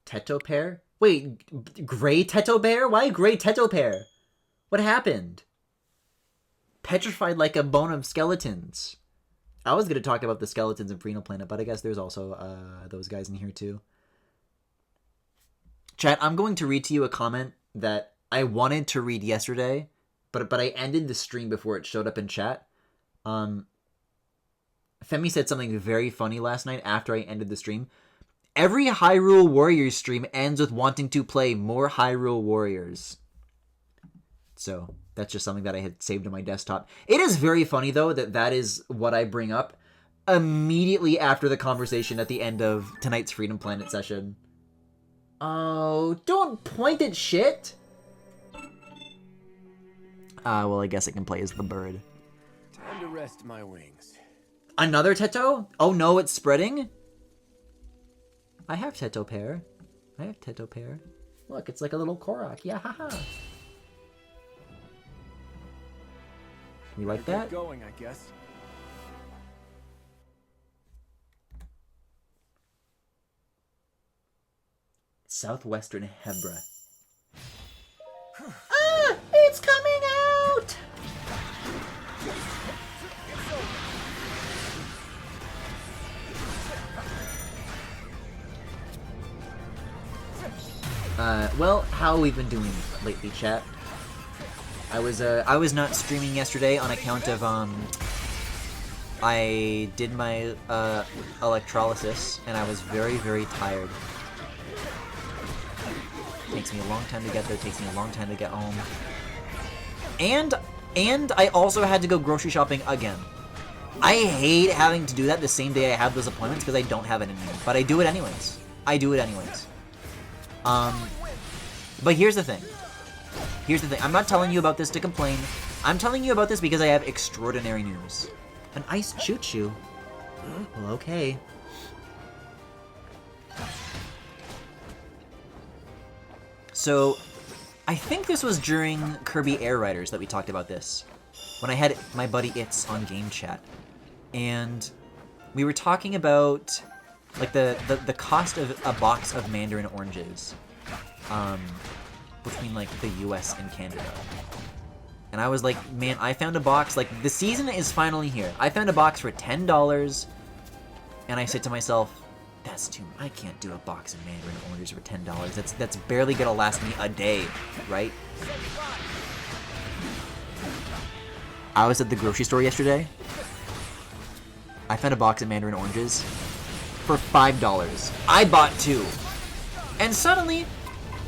Teto Pear? Wait, Gray Teto Bear? Why Gray Teto Pear? What happened? Petrified like a bone of skeletons. I was going to talk about the skeletons in Freenal Planet, but I guess there's also those guys in here too. Chat, I'm going to read to you a comment that I wanted to read yesterday, but I ended the stream before it showed up in chat. Femi said something very funny last night after I ended the stream. Every Hyrule Warriors stream ends with wanting to play more Hyrule Warriors. So that's just something that I had saved on my desktop. It is very funny, though, that is what I bring up immediately after the conversation at the end of tonight's Freedom Planet session. Oh, don't point at shit! Well, I guess I can play as the bird. Time to rest my wings. Another Teto? Oh no, it's spreading? I have Teto Pear. I have Teto Pear. Look, it's like a little Korok. Yeah, haha. You like that? Going, I guess. Southwestern Hebra. Ah! It's coming out! Well, how we've been doing lately, chat? I was not streaming yesterday on account of, I did my, electrolysis, and I was very, very tired. Takes me a long time to get there, takes me a long time to get home. And I also had to go grocery shopping again. I hate having to do that the same day I have those appointments because I don't have it in me. But I do it anyways. But here's the thing. I'm not telling you about this to complain. I'm telling you about this because I have extraordinary news. An ice choo-choo? Well, okay. So, I think this was during Kirby Air Riders that we talked about this. When I had my buddy Itz on Game Chat. And we were talking about, like, the cost of a box of mandarin oranges. Between, like, the US and Canada. And I was like, man, I found a box, like, the season is finally here. I found a box for $10, and I said to myself, that's too much. I can't do a box of mandarin oranges for $10. That's barely gonna last me a day, right? I was at the grocery store yesterday. I found a box of mandarin oranges for $5. I bought 2. And suddenly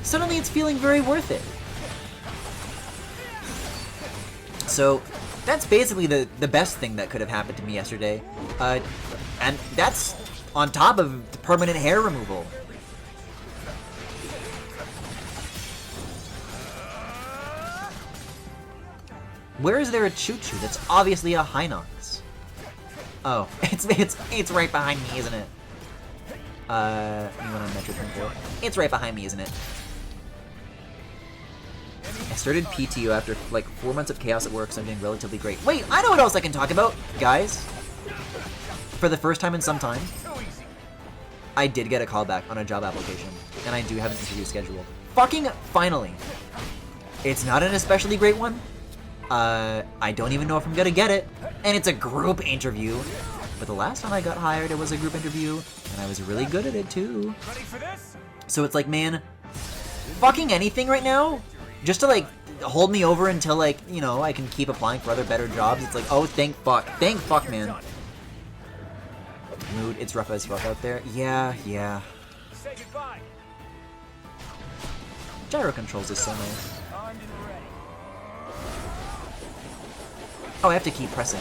it's feeling very worth it. So, that's basically the best thing that could have happened to me yesterday. And that's on top of the permanent hair removal. Where is there a choo-choo? That's obviously a Hinox. Oh, it's right behind me, isn't it? You want a Metro Twinkle? It's right behind me, isn't it? I started PTO after like 4 months of chaos at work, so I'm doing relatively great. Wait, I know what else I can talk about, guys. For the first time in some time, I did get a callback on a job application, and I do have an interview scheduled. Fucking finally! It's not an especially great one. I don't even know if I'm gonna get it, and it's a group interview. But the last time I got hired, it was a group interview, and I was really good at it too. So it's like, man, fucking anything right now, just to like hold me over until like, you know, I can keep applying for other better jobs. It's like, oh, thank fuck, man. Mood, it's rough as fuck out there. Yeah. Gyro controls is so nice. Oh, I have to keep pressing.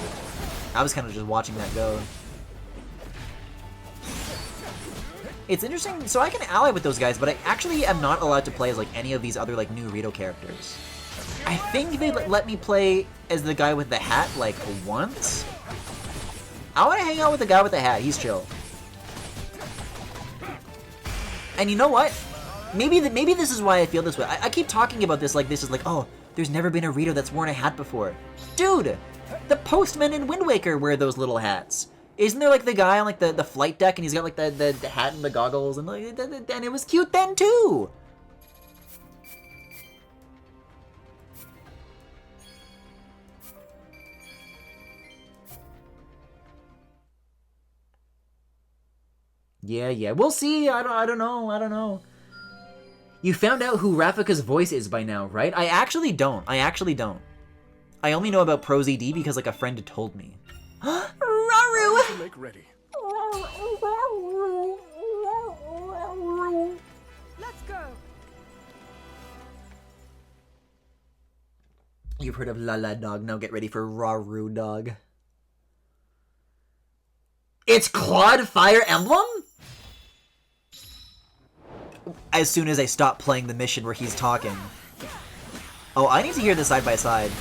I was kind of just watching that go. It's interesting, so I can ally with those guys, but I actually am not allowed to play as like any of these other like new Rito characters. I think they let me play as the guy with the hat like once. I want to hang out with the guy with the hat. He's chill. And you know what? Maybe this is why I feel this way. I keep talking about this like this is like, oh, there's never been a Rito that's worn a hat before. Dude, the postmen in Wind Waker wear those little hats. Isn't there like the guy on like the flight deck and he's got like the hat and the goggles and like and it was cute then too. Yeah, we'll see. I don't know. You found out who Rafika's voice is by now, right? I actually don't. I only know about ProZD because like a friend had told me. Raru! Make ready. Let's go. You've heard of Lala Dog, now get ready for Raru Dog. It's Claude Fire Emblem? As soon as I stop playing the mission where he's talking. Oh, I need to hear the side by side.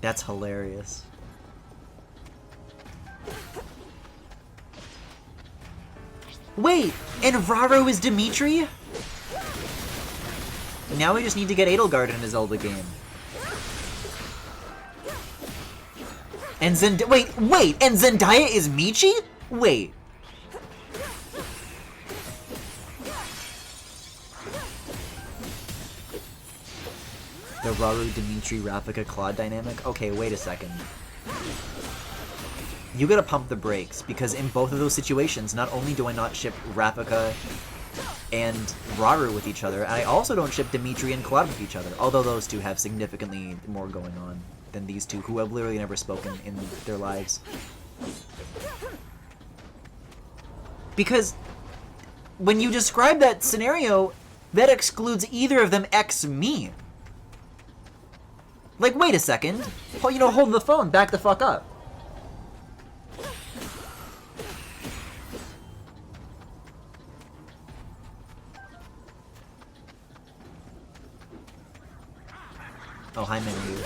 That's hilarious. Wait, and Raru is Dimitri? Now we just need to get Edelgard in a Zelda game. And wait, and Zendaya is Michi? Wait. The Raru, Dimitri, Rafika, Claude dynamic? Okay, wait a second. You gotta pump the brakes, because in both of those situations, not only do I not ship Rafika and Raru with each other, I also don't ship Dimitri and Claude with each other, although those two have significantly more going on than these two, who have literally never spoken in their lives. Because when you describe that scenario, that excludes either of them ex me. Like, wait a second. Hold the phone, back the fuck up. Oh, hi, Menu.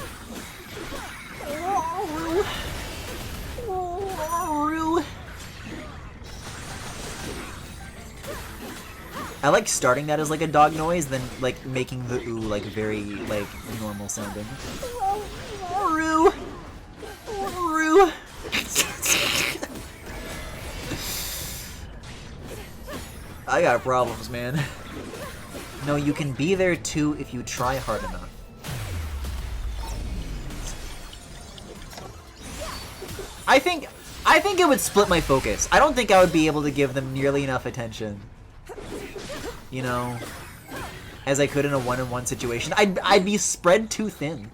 I like starting that as like a dog noise, then like making the ooh like very like normal sounding. I got problems, man. No, you can be there too if you try hard enough. I think it would split my focus. I don't think I would be able to give them nearly enough attention. You know, as I could in a one-on-one situation. I'd be spread too thin.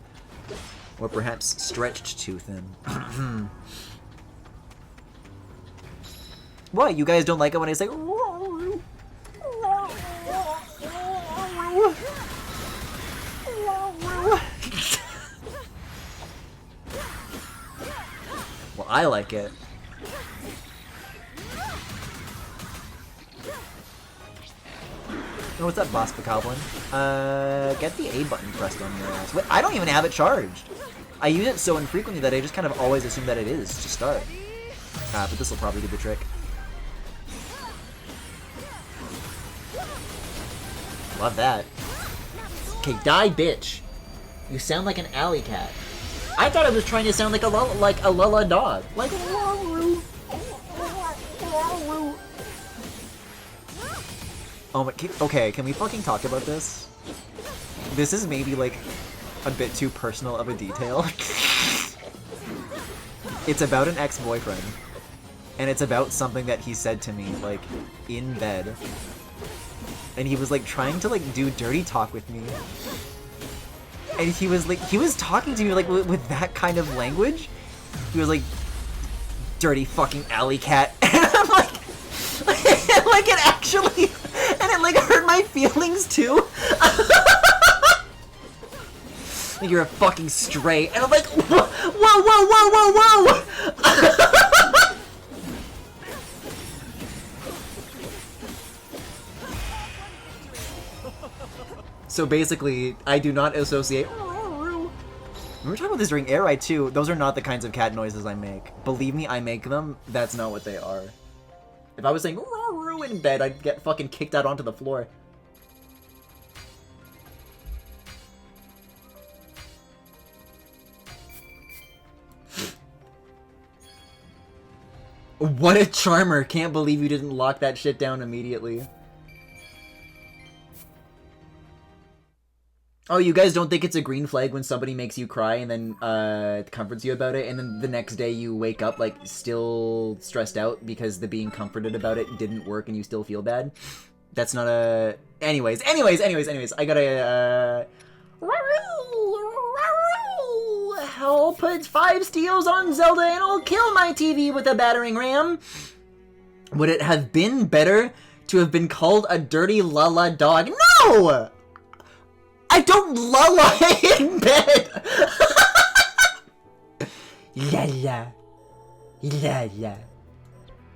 Or perhaps stretched too thin. What, you guys don't like it when I say well, I like it. Oh, what's up, Boss Goblin? Get the A button pressed on your ass. Wait, I don't even have it charged. I use it so infrequently that I just kind of always assume that it is to start. But this will probably do the trick. Love that. Okay, die, bitch. You sound like an alley cat. I thought I was trying to sound like a Lala dog. Like oh my, okay, can we fucking talk about this? This is maybe like a bit too personal of a detail. It's about an ex-boyfriend. And it's about something that he said to me, like, in bed. And he was like trying to like do dirty talk with me. And he was talking to me like with that kind of language. He was like, dirty fucking alley cat. And I'm like, like it actually, and it like hurt my feelings too. You're a fucking stray. And I'm like, whoa, whoa, whoa, whoa, whoa. So basically, I do not associate. We were talking about this during Air Ride too. Those are not the kinds of cat noises I make. Believe me, I make them. That's not what they are. If I was saying in bed, I'd get fucking kicked out onto the floor. What a charmer! Can't believe you didn't lock that shit down immediately. Oh, you guys don't think it's a green flag when somebody makes you cry and then comforts you about it, and then the next day you wake up like still stressed out because the being comforted about it didn't work and you still feel bad? That's not a... Anyways, I gotta, I'll put 5 steals on Zelda and I'll kill my TV with a battering ram. Would it have been better to have been called a dirty lala dog? No! I don't lala in bed! La la.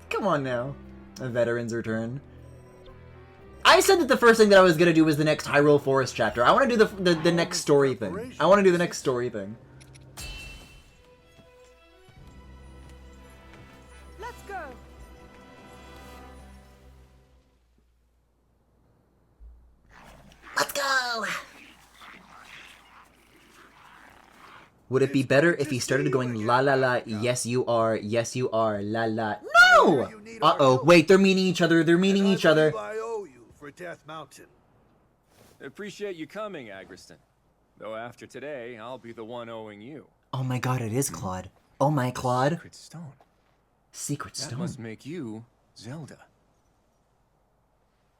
Come on now. A veteran's return. I said that the first thing that I was gonna do was the next Hyrule Forest chapter. I want to do the next story thing. I want to do the next story thing. Let's go. Let's go! Would it be better if he started going la la la, yes you are, la la? No! Uh-oh, wait, they're meaning each other, I owe you for Death Mountain. Appreciate you coming, Agriston. Though after today, I'll be the one owing you. Oh my god, it is Claude. Oh my Claude. Secret stone. Secret That stone. must make you Zelda.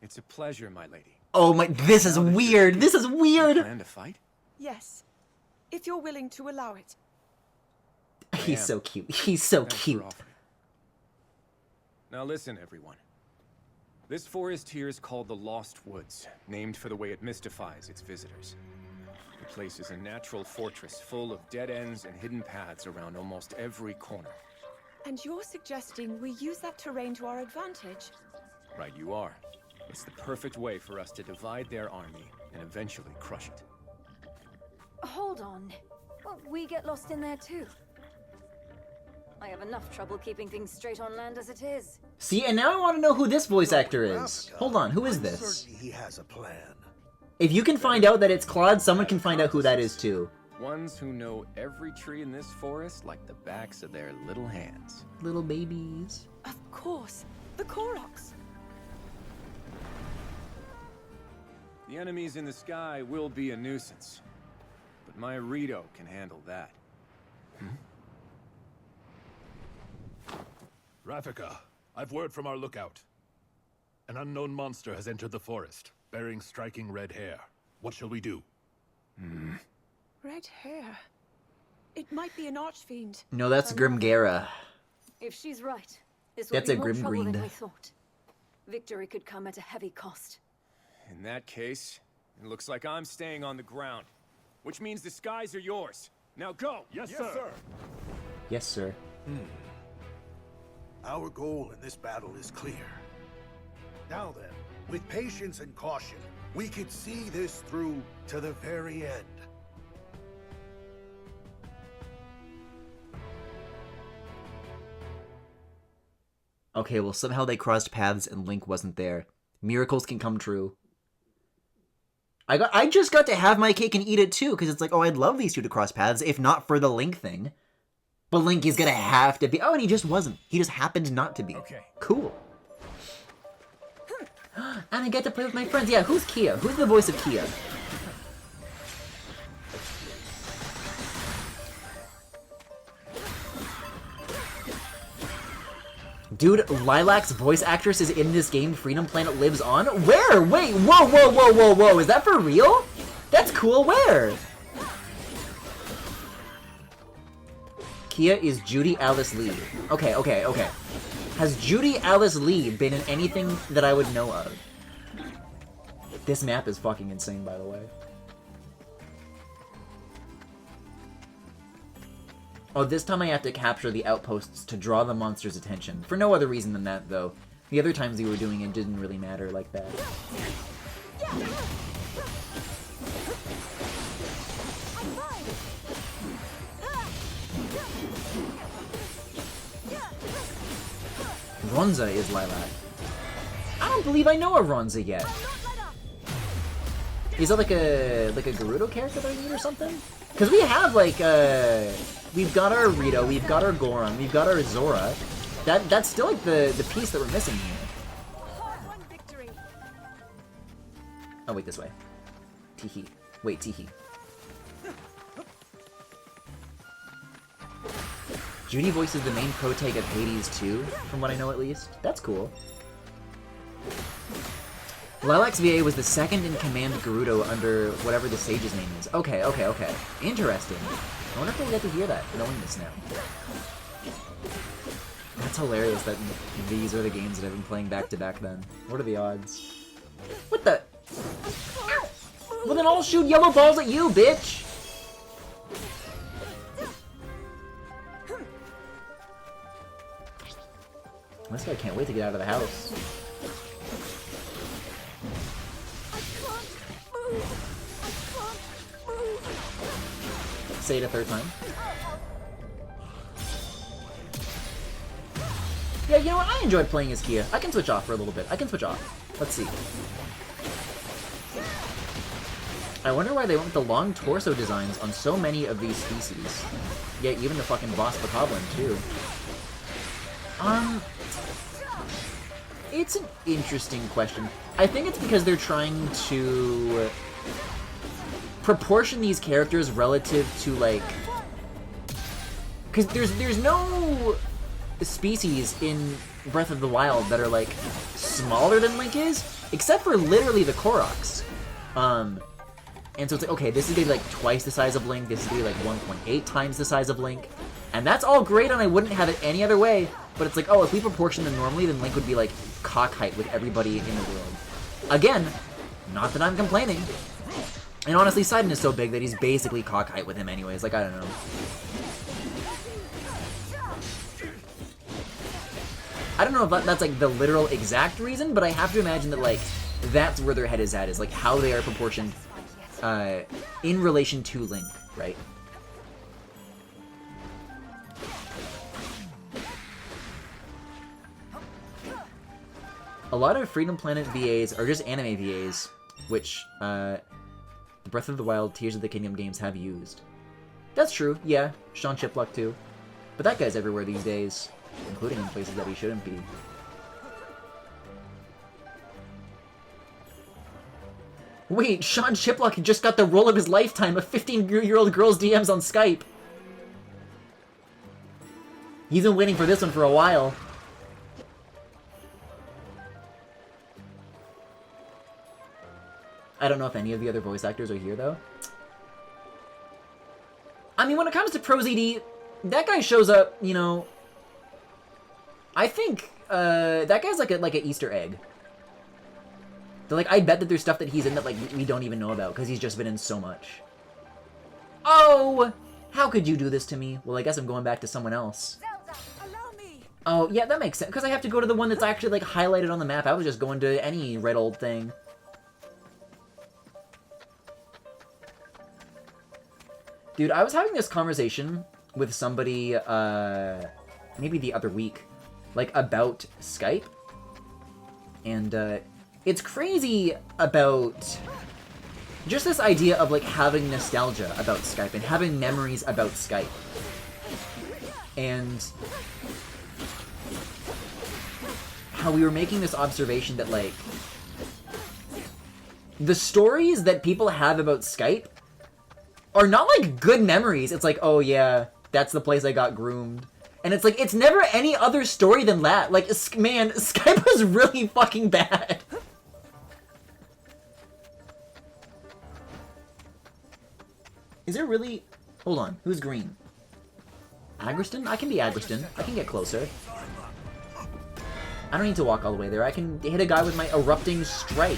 It's a pleasure, my lady. Oh my, this is weird, this is You weird! plan to fight? Yes, if you're willing to allow it. He's so cute, he's so Thanks for cute. offering. Now listen, everyone. This forest here is called the Lost Woods, named for the way it mystifies its visitors. The place is a natural fortress full of dead ends and hidden paths around almost every corner. And you're suggesting we use that terrain to our advantage? Right you are. It's the perfect way for us to divide their army and eventually crush it. Hold on. Well, we get lost in there too. I have enough trouble keeping things straight on land as it is. See, and now I want to know who this voice actor is. Hold on, who is this? Certainly he has a plan. If you can find out that it's Claude, someone can find out who that is too. Ones who know every tree in this forest like the backs of their little hands. Little babies. Of course, the Koroks. The enemies in the sky will be a nuisance, but my Rito can handle that. Rafika, I've word from our lookout. An unknown monster has entered the forest, bearing striking red hair. What shall we do? Red hair. It might be an archfiend. No, that's Grimgara. If she's right, this will That's be a more trouble Grimgrind. than we thought. Victory could come at a heavy cost. In that case, it looks like I'm staying on the ground, which means the skies are yours. Now go! Yes, sir. Yes, sir. Our goal in this battle is clear. Now then, with patience and caution, we could see this through to the very end. Okay, well somehow they crossed paths and Link wasn't there. Miracles can come true. I just got to have my cake and eat it too, because it's like, oh, I'd love these two to cross paths, if not for the Link thing. But Link is gonna have to be. Oh, and he just wasn't. He just happened not to be. Okay. Cool. And I get to play with my friends. Yeah, who's Kia? Who's the voice of Kia? Dude, Lilac's voice actress is in this game Freedom Planet lives on? Where? Wait, whoa. Is that for real? That's cool, where? Kia is Judy Alice Lee. Okay. Has Judy Alice Lee been in anything that I would know of? This map is fucking insane, by the way. Oh, this time I have to capture the outposts to draw the monster's attention. For no other reason than that, though. The other times we were doing it didn't really matter like that. Ronza is Lilac. I don't believe I know a Ronza yet. Is that like a Gerudo character that I need or something? Because we have like we've got our Rito, we've got our Goron, we've got our Zora. That's still like the piece that we're missing here. Hard-won victory. Oh wait, this way. Teehee. Wait, teehee. Judy voices the main protag of Hades too, from what I know at least. That's cool. Lilacs VA was the second in command Gerudo under whatever the sage's name is. Okay. Interesting. I wonder if we'll get to hear that, knowing this now. That's hilarious that these are the games that I've been playing back to back then. What are the odds? What the? Well then I'll shoot yellow balls at you, bitch! This guy can't wait to get out of the house. Say it a third time. Yeah, you know what? I enjoyed playing as Kia. I can switch off for a little bit. I can switch off. Let's see. I wonder why they went with the long torso designs on so many of these species. Yeah, even the fucking boss Bokoblin, too. It's an interesting question. I think it's because they're trying to proportion these characters relative to, like... Because there's no species in Breath of the Wild that are, like, smaller than Link is, except for literally the Koroks. And so it's like, okay, this is gonna be, like, twice the size of Link, this is gonna be, like, 1.8 times the size of Link, and that's all great and I wouldn't have it any other way, but it's like, oh, if we proportion them normally, then Link would be, like, cock height with everybody in the world. Again, not that I'm complaining. And honestly, Sidon is so big that he's basically cock height with him anyways, like, I don't know. I don't know if that's, like, the literal exact reason, but I have to imagine that, like, that's where their head is at, is, like, how they are proportioned in relation to Link, right? A lot of Freedom Planet VAs are just anime VAs, which Breath of the Wild, Tears of the Kingdom games have used. That's true, yeah. Sean Chipluck too. But that guy's everywhere these days, including in places that he shouldn't be. Wait, Sean Chipluck just got the role of his lifetime of 15-year-old girls' DMs on Skype. He's been waiting for this one for a while. I don't know if any of the other voice actors are here, though. I mean, when it comes to ProZD, that guy shows up, you know... I think, that guy's like an Easter egg. So, like, I bet that there's stuff that he's in that, like, we don't even know about, because he's just been in so much. Oh! How could you do this to me? Well, I guess I'm going back to someone else. Zelda, allow me. Oh, yeah, that makes sense, because I have to go to the one that's actually, like, highlighted on the map. I was just going to any red old thing. Dude, I was having this conversation with somebody, maybe the other week, like, about Skype. And, it's crazy about just this idea of, like, having nostalgia about Skype and having memories about Skype. And how we were making this observation that, like, the stories that people have about Skype are not, like, good memories. It's like, oh, yeah, that's the place I got groomed. And it's like, it's never any other story than that. Like, man, Skype was really fucking bad. Is there really... Hold on, who's green? Agriston? I can be Agriston. I can get closer. I don't need to walk all the way there. I can hit a guy with my erupting strike.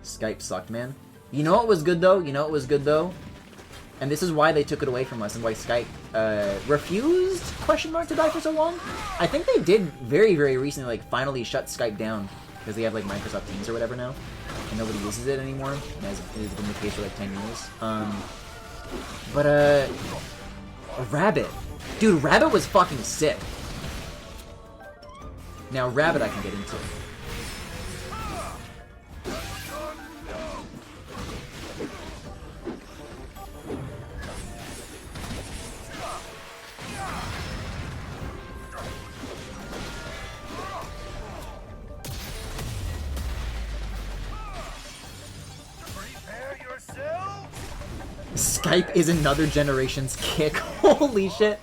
Skype sucked, man. You know what was good, though? You know what was good, though? And this is why they took it away from us and why Skype refused, question mark, to die for so long? I think they did very, very recently, like, finally shut Skype down. Because they have, like, Microsoft Teams or whatever now. And nobody uses it anymore. As has been the case for, like, 10 years. Rabbit. Dude, Rabbit was fucking sick. Now, Rabbit I can get into. Skype is another generation's kick. Holy shit.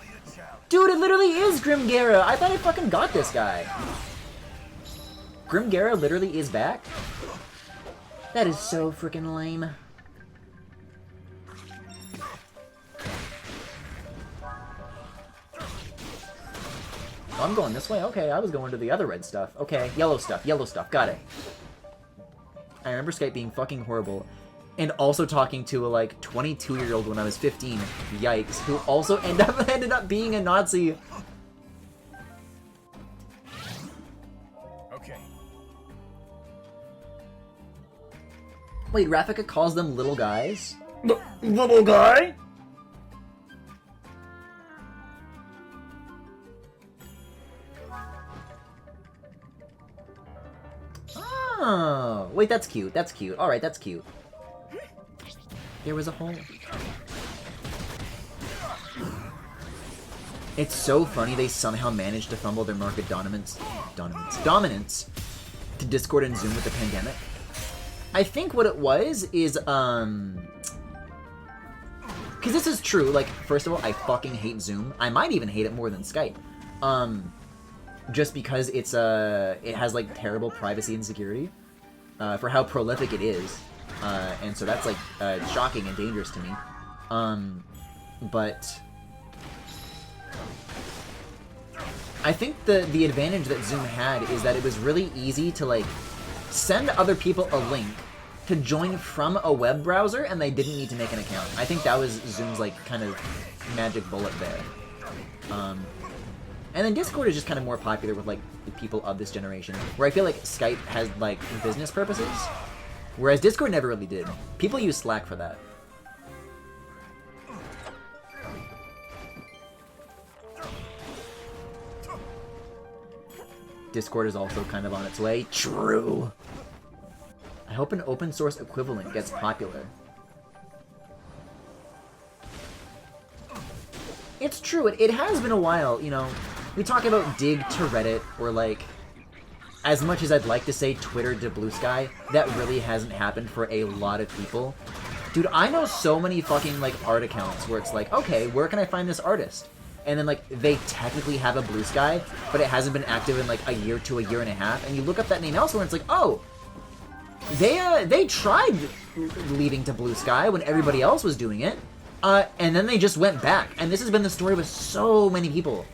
Dude, it literally is Grimgara. I thought I fucking got this guy. Grimgara literally is back? That is so freaking lame. Oh, I'm going this way? Okay, I was going to the other red stuff. Okay, yellow stuff, got it. I remember Skype being fucking horrible. And also talking to a, like, 22-year-old when I was 15. Yikes. Who also ended up being a Nazi. Okay. Wait, Rafika calls them little guys? Little guy? Oh, wait, that's cute. That's cute. Alright, that's cute. There was a hole. It's so funny they somehow managed to fumble their market dominance to Discord and Zoom with the pandemic. I think what it was is, because this is true, like, first of all, I fucking hate Zoom. I might even hate it more than Skype. Just because it's, it has, like, terrible privacy and security, for how prolific it is. And so that's, like, shocking and dangerous to me. But I think the advantage that Zoom had is that it was really easy to, like, send other people a link to join from a web browser, and they didn't need to make an account. I think that was Zoom's, like, kind of magic bullet there. And then Discord is just kind of more popular with, like, the people of this generation, where I feel like Skype has, like, business purposes, whereas Discord never really did. People use Slack for that. Discord is also kind of on its way. True! I hope an open source equivalent gets popular. It's true, it has been a while, you know. We talk about dig to Reddit, or like, as much as I'd like to say Twitter to Blue Sky, that really hasn't happened for a lot of people. Dude, I know so many fucking, like, art accounts where it's like, okay, where can I find this artist? And then, like, they technically have a Blue Sky, but it hasn't been active in, like, a year to a year and a half, and you look up that name elsewhere, and it's like, oh, they tried leading to Blue Sky when everybody else was doing it, and then they just went back. And this has been the story with so many people.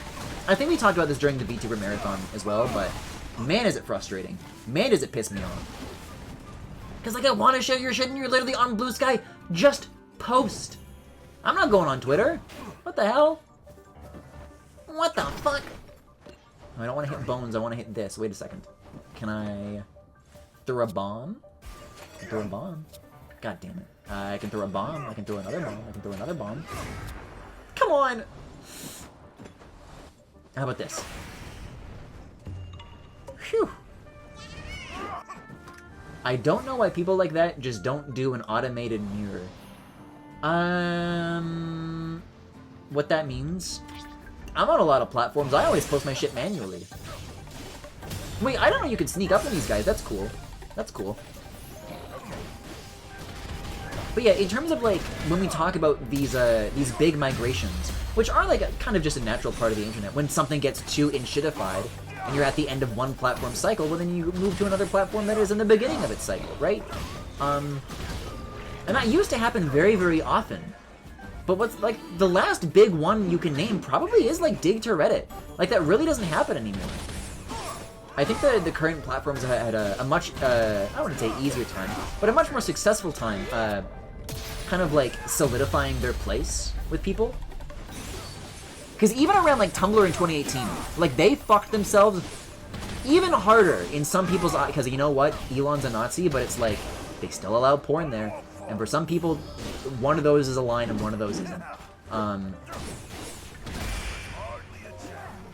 I think we talked about this during the VTuber Marathon as well, but man, is it frustrating. Man, does it piss me off. Because, like, I want to share your shit and you're literally on Blue Sky. Just post. I'm not going on Twitter. What the hell? What the fuck? I don't want to hit bones. I want to hit this. Wait a second. Can I throw a bomb? I can throw a bomb. God damn it. I can throw a bomb. I can throw another bomb. I can throw another bomb. Come on! How about this? Phew. I don't know why people like that just don't do an automated mirror. What that means? I'm on a lot of platforms. I always post my shit manually. Wait, I don't know you can sneak up on these guys. That's cool. That's cool. But yeah, in terms of, like, when we talk about these big migrations, which are, like, kind of just a natural part of the internet, when something gets too inshitified, and you're at the end of one platform cycle, well, then you move to another platform that is in the beginning of its cycle, right? And that used to happen very, very often. But what's, like, the last big one you can name probably is, like, dig to Reddit. Like, that really doesn't happen anymore. I think the current platforms had a much, I wouldn't say easier time, but a much more successful time, kind of, like, solidifying their place with people. Because even around, like, Tumblr in 2018, like, they fucked themselves even harder in some people's eyes. Because you know what? Elon's a Nazi, but it's like, they still allow porn there. And for some people, one of those is a line and one of those isn't. And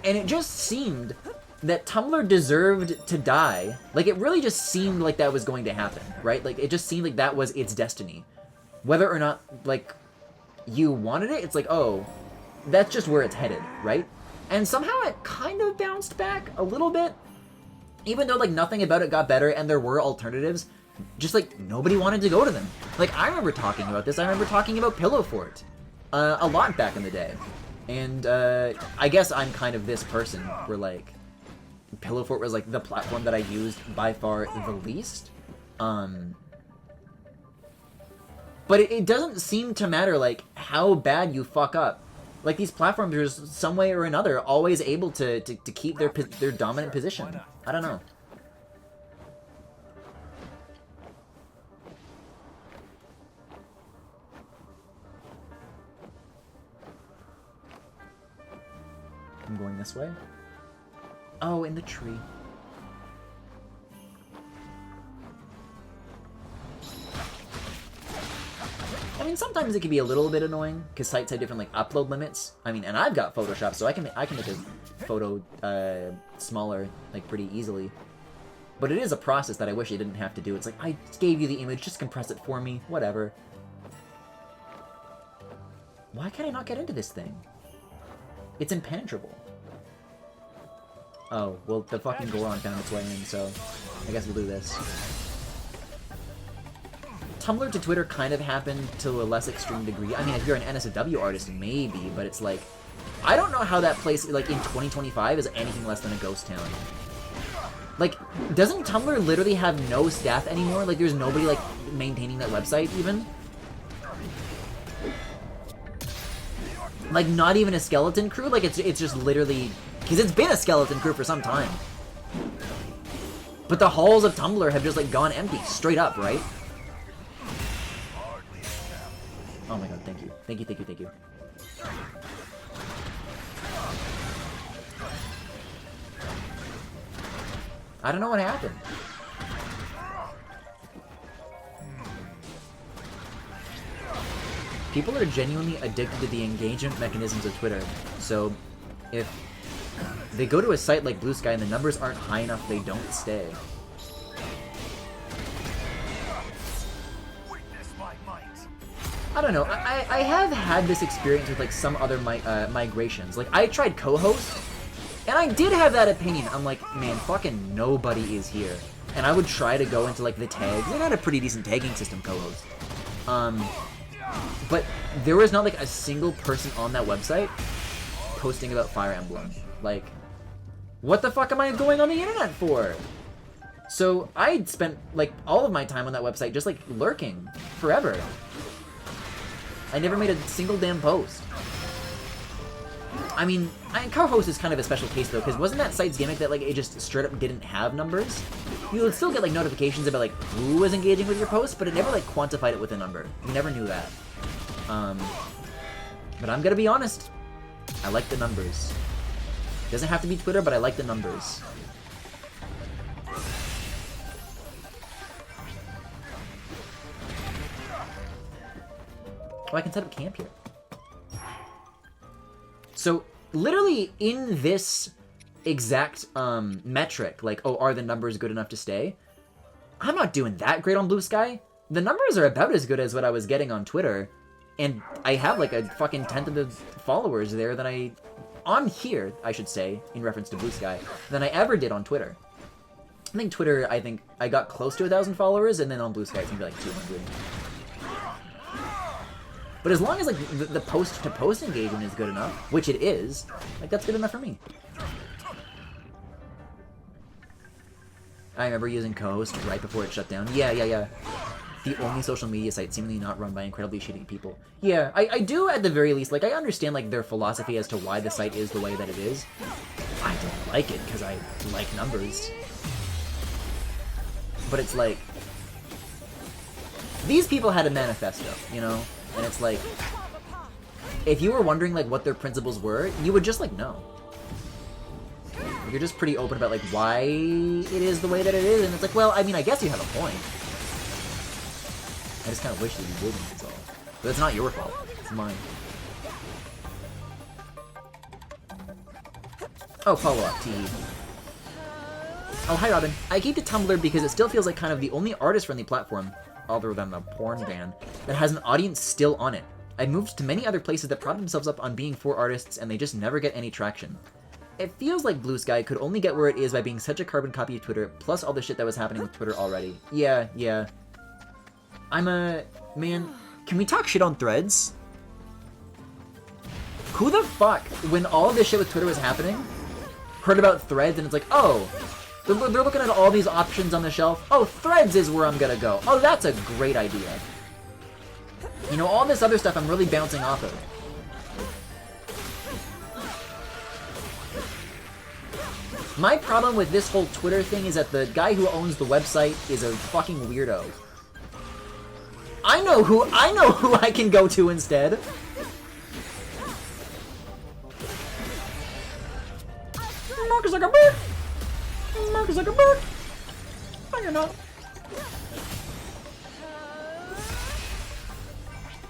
it just seemed that Tumblr deserved to die. Like, it really just seemed like that was going to happen, right? Like, it just seemed like that was its destiny. Whether or not, like, you wanted it, it's like, oh, that's just where it's headed, right? And somehow it kind of bounced back a little bit. Even though, like, nothing about it got better and there were alternatives, just like nobody wanted to go to them. Like I remember talking about this. I remember talking about Pillow Fort a lot back in the day, and I guess I'm kind of this person where like Pillow Fort was like the platform that I used by far the least. But it doesn't seem to matter like how bad you fuck up. Like these platforms are some way or another always able to keep their dominant position. I don't know. I'm going this way. Oh, in the tree. I mean, sometimes it can be a little bit annoying because sites have different like upload limits. I mean, and I've got Photoshop, so I can make a photo smaller like pretty easily. But it is a process that I wish I didn't have to do. It's like I gave you the image, just compress it for me, whatever. Why can't I not get into this thing? It's impenetrable. Oh, well, the fucking Goron found its way in, so I guess we'll do this. Tumblr to Twitter kind of happened to a less extreme degree. I mean, if you're an NSFW artist, maybe, but it's like, I don't know how that place, like, in 2025 is anything less than a ghost town. Like, doesn't Tumblr literally have no staff anymore? Like, there's nobody, like, maintaining that website, even? Like, not even a skeleton crew? Like, it's just literally... Because it's been a skeleton crew for some time. But the halls of Tumblr have just, like, gone empty. Straight up, right? Oh my god, thank you. Thank you, thank you, thank you. I don't know what happened. People are genuinely addicted to the engagement mechanisms of Twitter. So, if they go to a site like Blue Sky and the numbers aren't high enough, they don't stay. I don't know. I have had this experience with like some other migrations. Like I tried co-host, and I did have that opinion. I'm like, man, fucking nobody is here. And I would try to go into like the tags. They had a pretty decent tagging system, co-host. But there was not like a single person on that website posting about Fire Emblem. Like, what the fuck am I going on the internet for? So I spent like all of my time on that website just like lurking forever. I never made a single damn post. I mean, co-host is kind of a special case though, because wasn't that site's gimmick that like it just straight up didn't have numbers? You would still get like notifications about like who was engaging with your post, but it never like quantified it with a number. You never knew that. But I'm gonna be honest, I like the numbers. It doesn't have to be Twitter, but I like the numbers. Oh, I can set up camp here. So, literally in this exact metric, like, oh, are the numbers good enough to stay? I'm not doing that great on Blue Sky. The numbers are about as good as what I was getting on Twitter, and I have like a fucking tenth of the followers there than I... on here, I should say, in reference to Blue Sky, than I ever did on Twitter. I think Twitter, I got close to 1,000 followers, and then on Blue Sky it's gonna be like 200. But as long as like the post-to-post engagement is good enough, which it is, like that's good enough for me. I remember using co-host right before it shut down. Yeah. The only social media site seemingly not run by incredibly shitty people. Yeah, I do at the very least, like I understand like their philosophy as to why the site is the way that it is. I don't like it because I like numbers. But it's like, these people had a manifesto, you know? And it's like, if you were wondering like what their principles were, you would just like know. You're just pretty open about like why it is the way that it is, and it's like, well, I mean, I guess you have a point. I just kind of wish that you wouldn't, that's all. But it's not your fault, it's mine. Oh, follow-up, T. Oh, hi Robin. I keep to Tumblr because it still feels like kind of the only artist-friendly platform, other than the porn ban, that has an audience still on it. I've moved to many other places that pride themselves up on being for artists, and they just never get any traction. It feels like Blue Sky could only get where it is by being such a carbon copy of Twitter, plus all the shit that was happening with Twitter already. Yeah. Man, can we talk shit on Threads? Who the fuck, when all this shit with Twitter was happening, heard about Threads and it's like, oh, they're looking at all these options on the shelf. Oh, Threads is where I'm gonna go. Oh, that's a great idea. You know, all this other stuff I'm really bouncing off of. My problem with this whole Twitter thing is that the guy who owns the website is a fucking weirdo. I know who I can go to instead. Mark Zuckerberg! Mark Zuckerberg! No, you're not.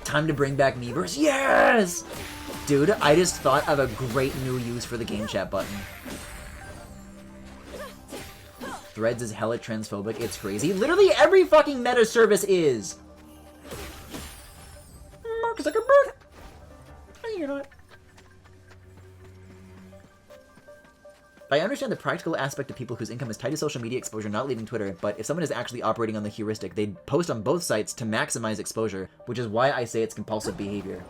Time to bring back Miiverse? Yes! Dude, I just thought of a great new use for the game chat button. Threads is hella transphobic, it's crazy. Literally every fucking meta service is! Mark Zuckerberg! No, you're not. I understand the practical aspect of people whose income is tied to social media exposure not leaving Twitter, but if someone is actually operating on the heuristic, they'd post on both sites to maximize exposure, which is why I say it's compulsive behavior.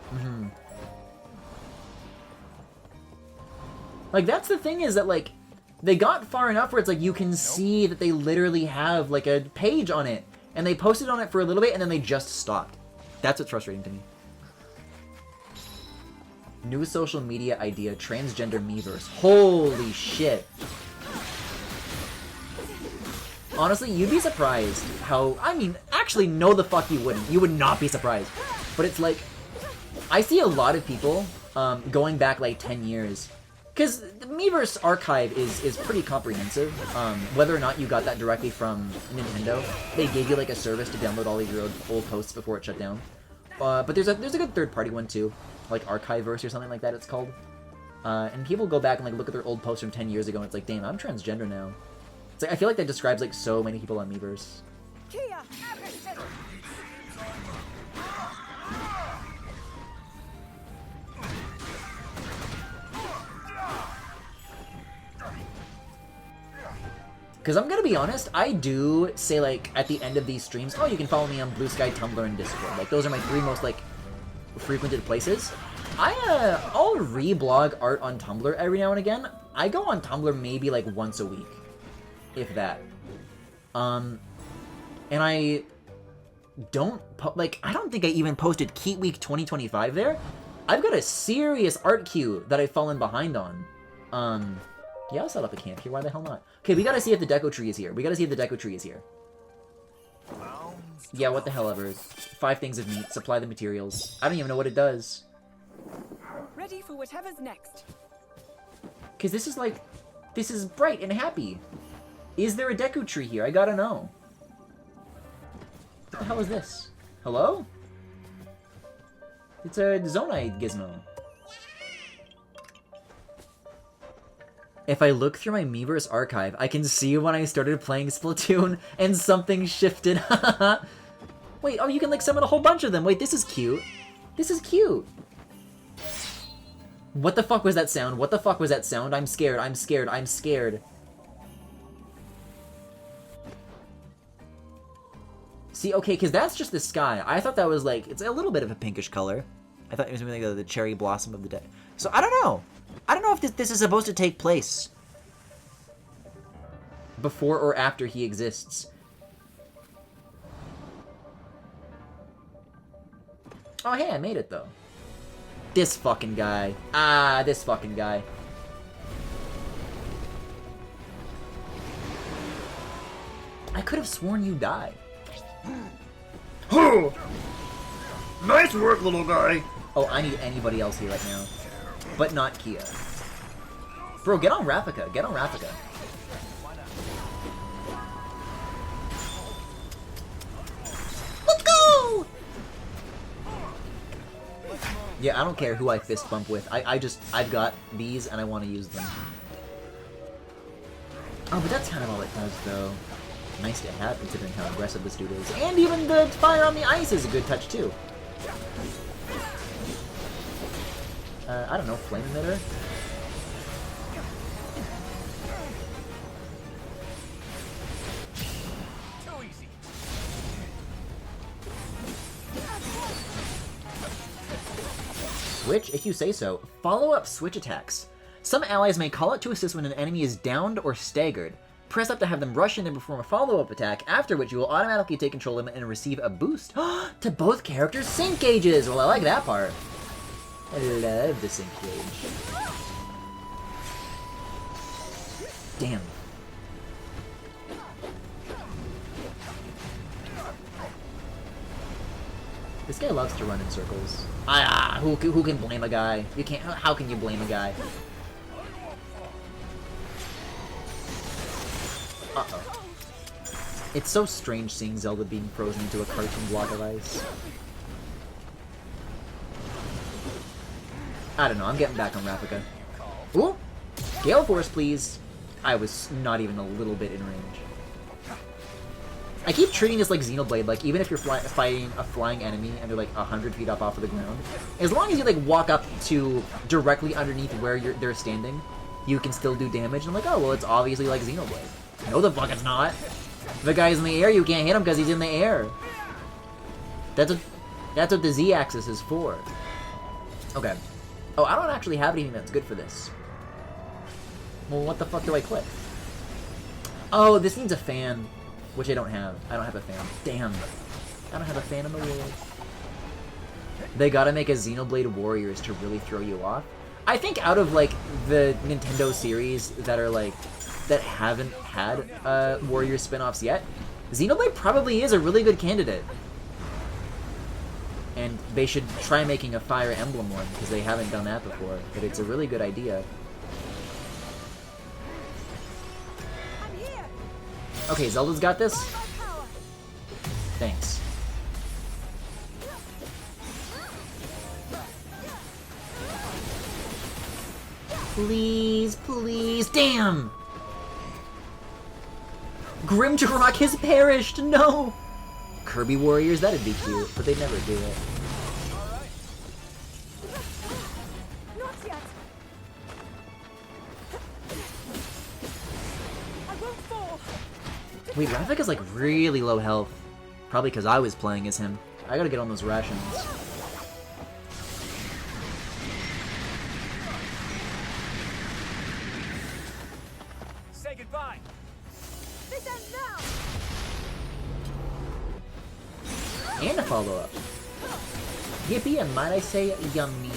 Like, that's the thing is that, like, they got far enough where it's like you can see that they literally have, like, a page on it, and they posted on it for a little bit, and then they just stopped. That's what's frustrating to me. New social media idea, transgender Miiverse. Holy shit. Honestly, you'd be surprised how... I mean, actually, no the fuck you wouldn't. You would not be surprised. But it's like... I see a lot of people going back, like, 10 years. Because the Miiverse archive is pretty comprehensive. Whether or not you got that directly from Nintendo, they gave you, like, a service to download all of your old posts before it shut down. But there's a good third-party one, too. Like Archiveverse or something like that it's called. And people go back and like look at their old posts from 10 years ago and it's like, damn, I'm transgender now. It's like, I feel like that describes like so many people on Miiverse. Because I'm gonna be honest, I do say like at the end of these streams, oh, you can follow me on Blue Sky, Tumblr, and Discord. Like those are my 3 most like frequented places. I'll reblog art on Tumblr every now and again. I go on Tumblr maybe like once a week, if that. And I don't I don't think I even posted Keat Week 2025 there. I've got a serious art queue that I've fallen behind on. Yeah, I'll set up a camp here. Why the hell not? Okay, we gotta see if the deco tree is here. Yeah, what the hell ever. 5 things of meat. Supply the materials. I don't even know what it does. Ready for whatever's next. Because this is like... This is bright and happy. Is there a deco tree here? I gotta know. What the hell is this? Hello? It's a Zonai gizmo. If I look through my Miiverse archive, I can see when I started playing Splatoon and something shifted. Wait, oh, you can like summon a whole bunch of them. Wait, this is cute. This is cute. What the fuck was that sound? What the fuck was that sound? I'm scared, I'm scared, I'm scared. See, okay, because that's just the sky. I thought that was like, it's a little bit of a pinkish color. I thought it was maybe like the cherry blossom of the day. So I don't know. I don't know if this is supposed to take place before or after he exists. Oh, hey, I made it, though. This fucking guy. Ah, this fucking guy. I could have sworn you died. Nice work, little guy. Oh, I need anybody else here right now. But not Kia. Bro, get on Rafika. Get on Rafika. Let's go! Yeah, I don't care who I fist bump with. I've got these and I want to use them. Oh, but that's kind of all it does, though. Nice to have, considering how aggressive this dude is. And even the fire on the ice is a good touch, too. I don't know, flame emitter? Switch? If you say so. Follow-up switch attacks. Some allies may call out to assist when an enemy is downed or staggered. Press up to have them rush in and perform a follow-up attack, after which you will automatically take control of them and receive a boost to both characters' sync gauges! Well, I like that part. I love the sync gauge. Damn. This guy loves to run in circles. Who can blame a guy? You can't. How can you blame a guy? Uh-oh. It's so strange seeing Zelda being frozen into a cartoon block of ice. I don't know, I'm getting back on Ravnica. Ooh! Gale Force, please! I was not even a little bit in range. I keep treating this like Xenoblade, like, even if you're fighting a flying enemy and they're like 100 feet up off of the ground, as long as you like walk up to directly underneath where they're standing, you can still do damage. And I'm like, oh, well, it's obviously like Xenoblade. No, the fuck it's not. If the guy's in the air, you can't hit him because he's in the air. That's what the Z-axis is for. Okay. Oh, I don't actually have anything that's good for this. Well, what the fuck do I click? Oh, this needs a fan, which I don't have. I don't have a fan. Damn. I don't have a fan in the world. They gotta make a Xenoblade Warriors to really throw you off. I think out of, like, the Nintendo series that are, like, that haven't had Warriors spin-offs yet, Xenoblade probably is a really good candidate. And they should try making a Fire Emblem one, because they haven't done that before. But it's a really good idea. Okay, Zelda's got this. Thanks. Please, please, damn! Grimdarok has perished, no! Kirby Warriors, that'd be cute, but they'd never do it. Not yet. I won't fall. Wait, Ravika's like really low health. Probably because I was playing as him. I gotta get on those rations. Say goodbye. This ends now. And a follow-up. Yippee, and might I say, yummy.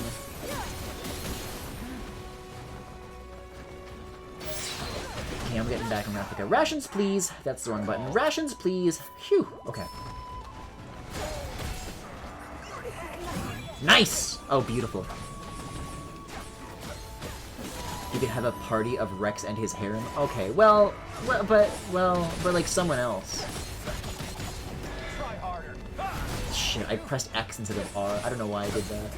Okay, I'm getting back on Ravika. Rations, please. That's the wrong button. Rations, please. Phew. Okay. Nice! Oh, beautiful. You could have a party of Rex and his harem. Okay, well, but like someone else. Shit, I pressed X instead of R. I don't know why I did that.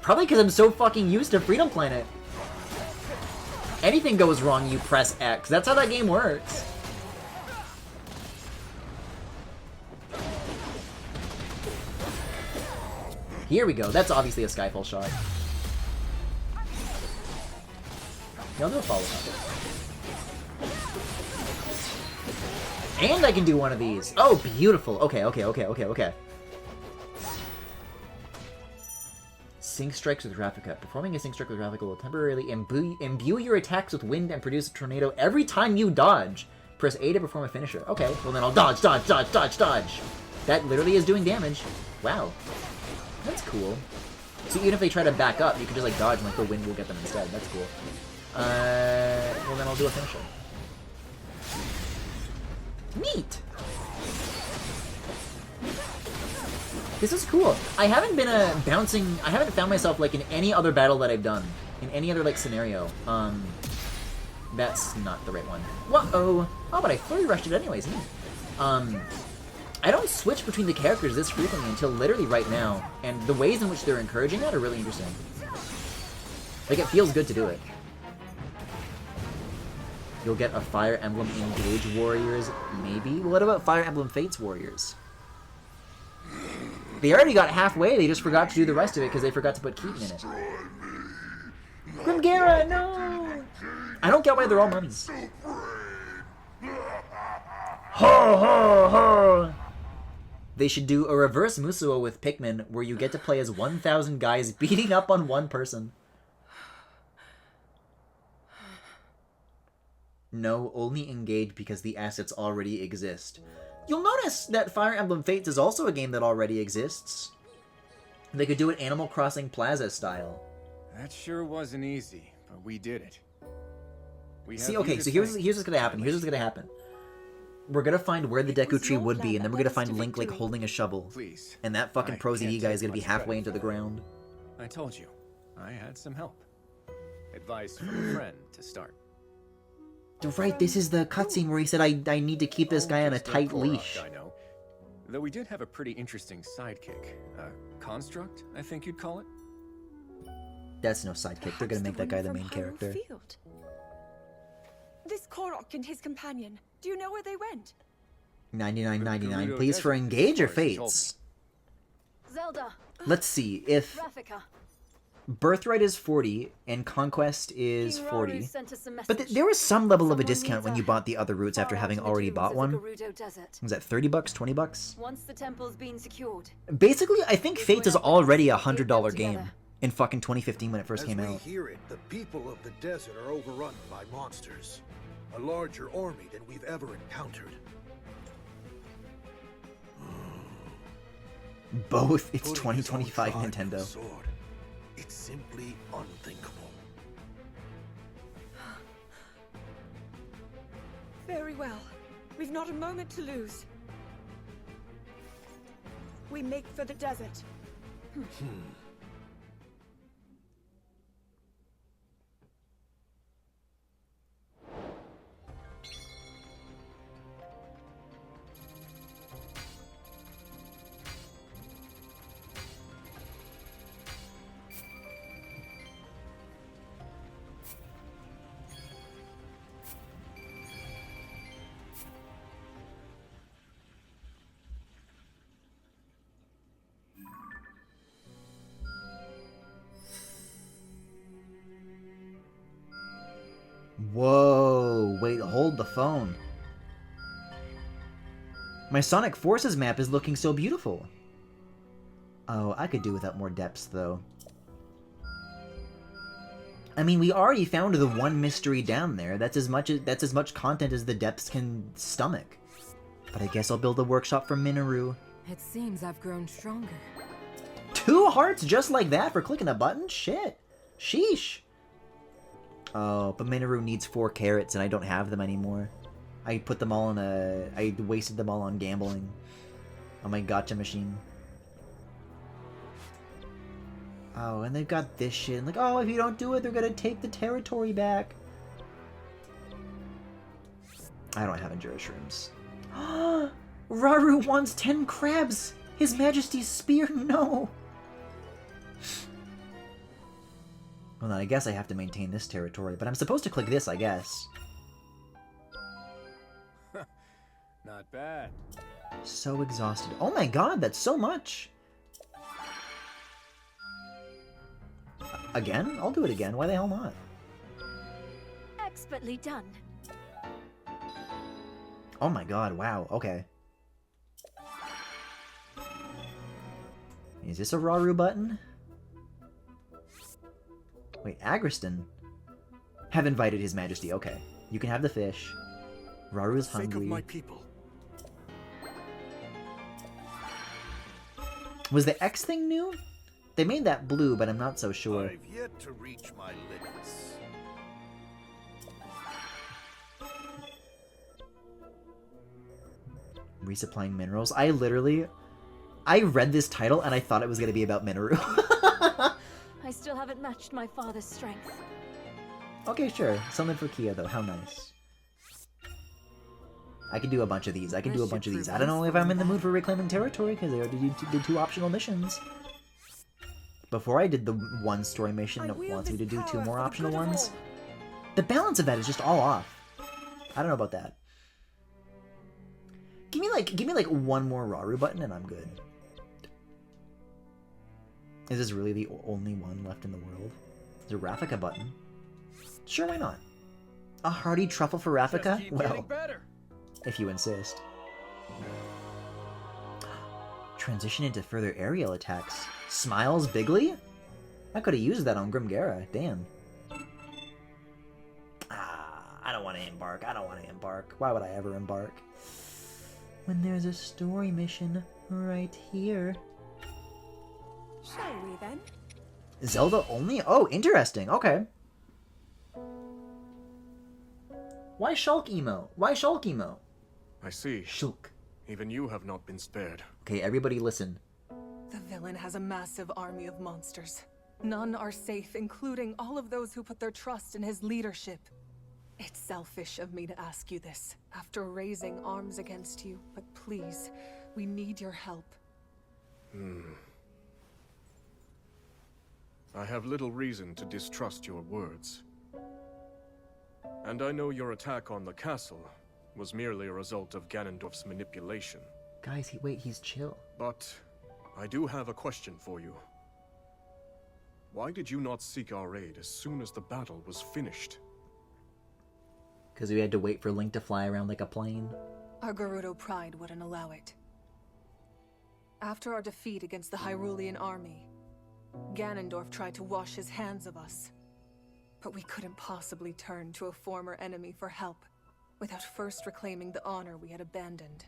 Probably because I'm so fucking used to Freedom Planet. Anything goes wrong, you press X. That's how that game works. Here we go. That's obviously a Skyfall shot. Yeah, I'll do a follow-up. And I can do one of these. Oh, beautiful. Okay. Sync strikes with Ravnica. Performing a sync strike with Ravnica will temporarily imbue your attacks with wind and produce a tornado every time you dodge. Press A to perform a finisher. Okay, well then I'll dodge. That literally is doing damage. Wow. That's cool. So even if they try to back up, you can just like dodge and like the wind will get them instead. That's cool. Well then I'll do a finisher. Neat! This is cool. I haven't been bouncing... I haven't found myself, like, in any other battle that I've done. In any other, like, scenario. That's not the right one. Whoa-oh! Oh, but I flurry rushed it anyways. Neat. I don't switch between the characters this frequently until literally right now. And the ways in which they're encouraging that are really interesting. Like, it feels good to do it. You'll get a Fire Emblem Engage Warriors, maybe? Well, what about Fire Emblem Fates Warriors? They already got halfway, they just forgot to do the rest of it because they forgot to put Keaton in it. Grimgara, no! I don't get why they're all mummies. Ho ho ho! They should do a reverse Musuo with Pikmin, where you get to play as 1,000 guys beating up on one person. No, only engage because the assets already exist. You'll notice that Fire Emblem Fates is also a game that already exists. They could do it Animal Crossing Plaza style. That sure wasn't easy, but we did it. See, okay, so here's what's gonna happen. Here's what's gonna happen. We're gonna find where the Deku Tree would be, and then we're gonna find Link, like, holding a shovel. Please. And that fucking Pro ZD guy is gonna be halfway into the ground. I told you, I had some help. Advice from a friend to start. Right, this is the cutscene where he said, I need to keep this guy on a Just tight Korok, leash. I know. Though we did have a pretty interesting sidekick. Construct, I think you'd call it. That's no sidekick. They're gonna make that guy the main character. Field. This Korok and his companion, do you know where they went? 99.99. Please for Engage or Fates? Zelda. Let's see. If Rafika. Birthright is 40 and Conquest is King Rauru 40. sent us a But message. there was some level of a Someone discount needs when our you bought the other routes after far having out in the already dunes bought of the one. Gerudo Desert. Was that 30 bucks, 20 bucks? Once the temple's been secured, Basically, I think We're Fates is going up already a against the $100 gate game together. in fucking 2015 when it first As came we out. hear it, the people of the desert are overrun by monsters. A larger army than we've ever encountered. Both. It's Putting his own 2025 tribe to the Nintendo. sword. It's simply unthinkable. Very well. We've not a moment to lose. We make for the desert. Whoa, wait, hold the phone. My Sonic Forces map is looking so beautiful. Oh, I could do without more depths, though. I mean, we already found the one mystery down there. That's as much content as the depths can stomach. But I guess I'll build a workshop for Minoru. It seems I've grown stronger. 2 hearts just like that for clicking a button? Shit. Sheesh. Oh, but Minoru needs 4 carrots and I don't have them anymore. I put them all in I wasted them all on gambling. On my gacha machine. Oh, and they've got this shit. And like, oh, if you don't do it, they're gonna take the territory back. I don't have Endura Shrooms. Rauru wants 10 crabs! His Majesty's spear, no! Well, then I guess I have to maintain this territory, but I'm supposed to click this, I guess. Not bad. So exhausted. Oh my god, that's so much! Again? I'll do it again. Why the hell not? expertly done. Oh my god, wow, okay. Is this a Rauru button? Wait, Agriston? Have invited His Majesty, okay. You can have the fish. Raru's For the sake of hungry. my people. Was the X thing new? They made that blue, but I'm not so sure. I've yet to reach my limits. Resupplying minerals. I read this title and I thought it was gonna be about Minoru. I still haven't matched my father's strength. Okay, sure. Something for Kia, though. How nice. I could do a bunch of these. I don't know if I'm in the mood for reclaiming territory, because I already did 2 optional missions. Before I did the 1 story mission, it wants me to do 2 more optional ones. The balance of that is just all off. I don't know about that. Give me like 1 more Rauru button and I'm good. Is this really the only one left in the world? Is a Rafika button? Sure, why not? A hearty truffle for Rafika? Well, if you insist. Transition into further aerial attacks. Smiles bigly? I could have used that on Grimgara. Damn. I don't want to embark. I don't want to embark. Why would I ever embark? When there's a story mission right here. Shall we then? Zelda only? Oh, interesting. Okay. Why Shulk emo? Why Shulk emo? I see. Shulk. Even you have not been spared. Okay, everybody listen. The villain has a massive army of monsters. None are safe, including all of those who put their trust in his leadership. It's selfish of me to ask you this, after raising arms against you, but please, we need your help. I have little reason to distrust your words. And I know your attack on the castle was merely a result of Ganondorf's manipulation. Guys, he's chill. But I do have a question for you. Why did you not seek our aid as soon as the battle was finished? Because we had to wait for Link to fly around like a plane. Our Gerudo pride wouldn't allow it. After our defeat against the Hyrulean army, Ganondorf tried to wash his hands of us. But we couldn't possibly turn to a former enemy for help without first reclaiming the honor we had abandoned.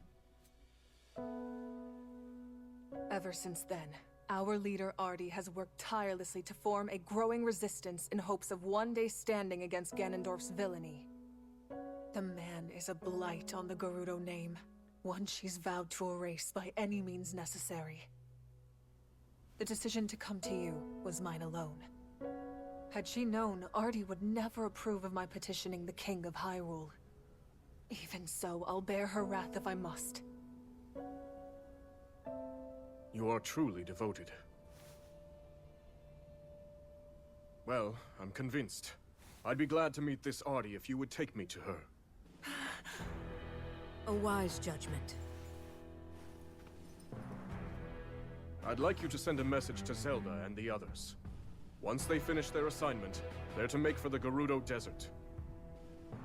Ever since then, our leader Artie has worked tirelessly to form a growing resistance in hopes of one day standing against Ganondorf's villainy. The man is a blight on the Gerudo name, one she's vowed to erase by any means necessary. The decision to come to you was mine alone. Had she known, Artie would never approve of my petitioning the King of Hyrule. Even so, I'll bear her wrath if I must. You are truly devoted. Well, I'm convinced. I'd be glad to meet this Artie if you would take me to her. A wise judgment. I'd like you to send a message to Zelda and the others. Once they finish their assignment, they're to make for the Gerudo Desert.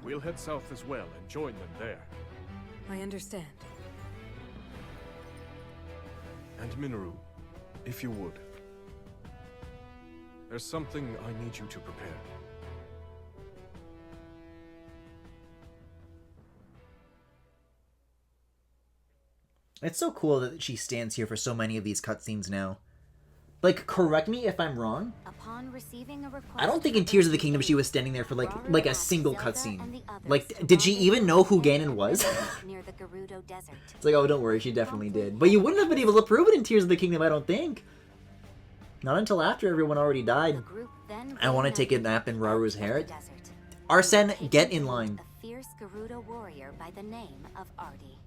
We'll head south as well and join them there. I understand. And Minoru, if you would. There's something I need you to prepare. It's so cool that she stands here for so many of these cutscenes now. Like, correct me if I'm wrong. Upon receiving a request, I don't think in Tears of the Kingdom she was standing there for like a single cutscene. Like, did she even know who Ganon was? near the Gerudo Desert. It's like, oh, don't worry, she definitely did. But you wouldn't have been able to prove it in Tears of the Kingdom, I don't think. Not until after everyone already died. I want to take a nap in Raru's hair. Arsene, get in line. A fierce Gerudo warrior by the name of Artie.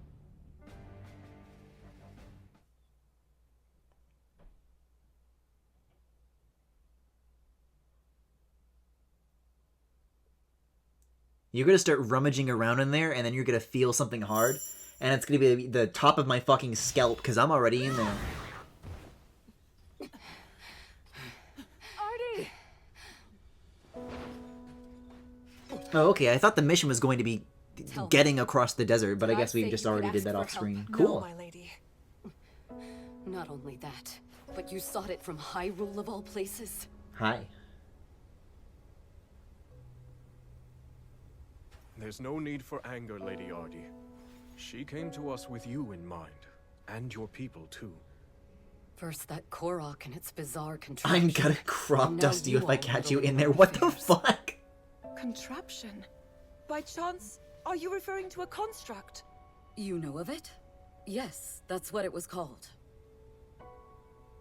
You're gonna start rummaging around in there, and then you're gonna feel something hard, and it's gonna be the top of my fucking scalp, because I'm already in there. Artie! Oh, okay, I thought the mission was going to be getting across the desert, but I guess we just already did that off screen. Cool. No, my lady. Not only that, but you sought it from Hyrule of all places. Hi. There's no need for anger, Lady Artie. She came to us with you in mind, and your people too. First that Korok and its bizarre contraption. I'm gonna crop dust you if I catch you in there. What the fuck? Contraption? By chance, are you referring to a construct? You know of it? Yes, that's what it was called.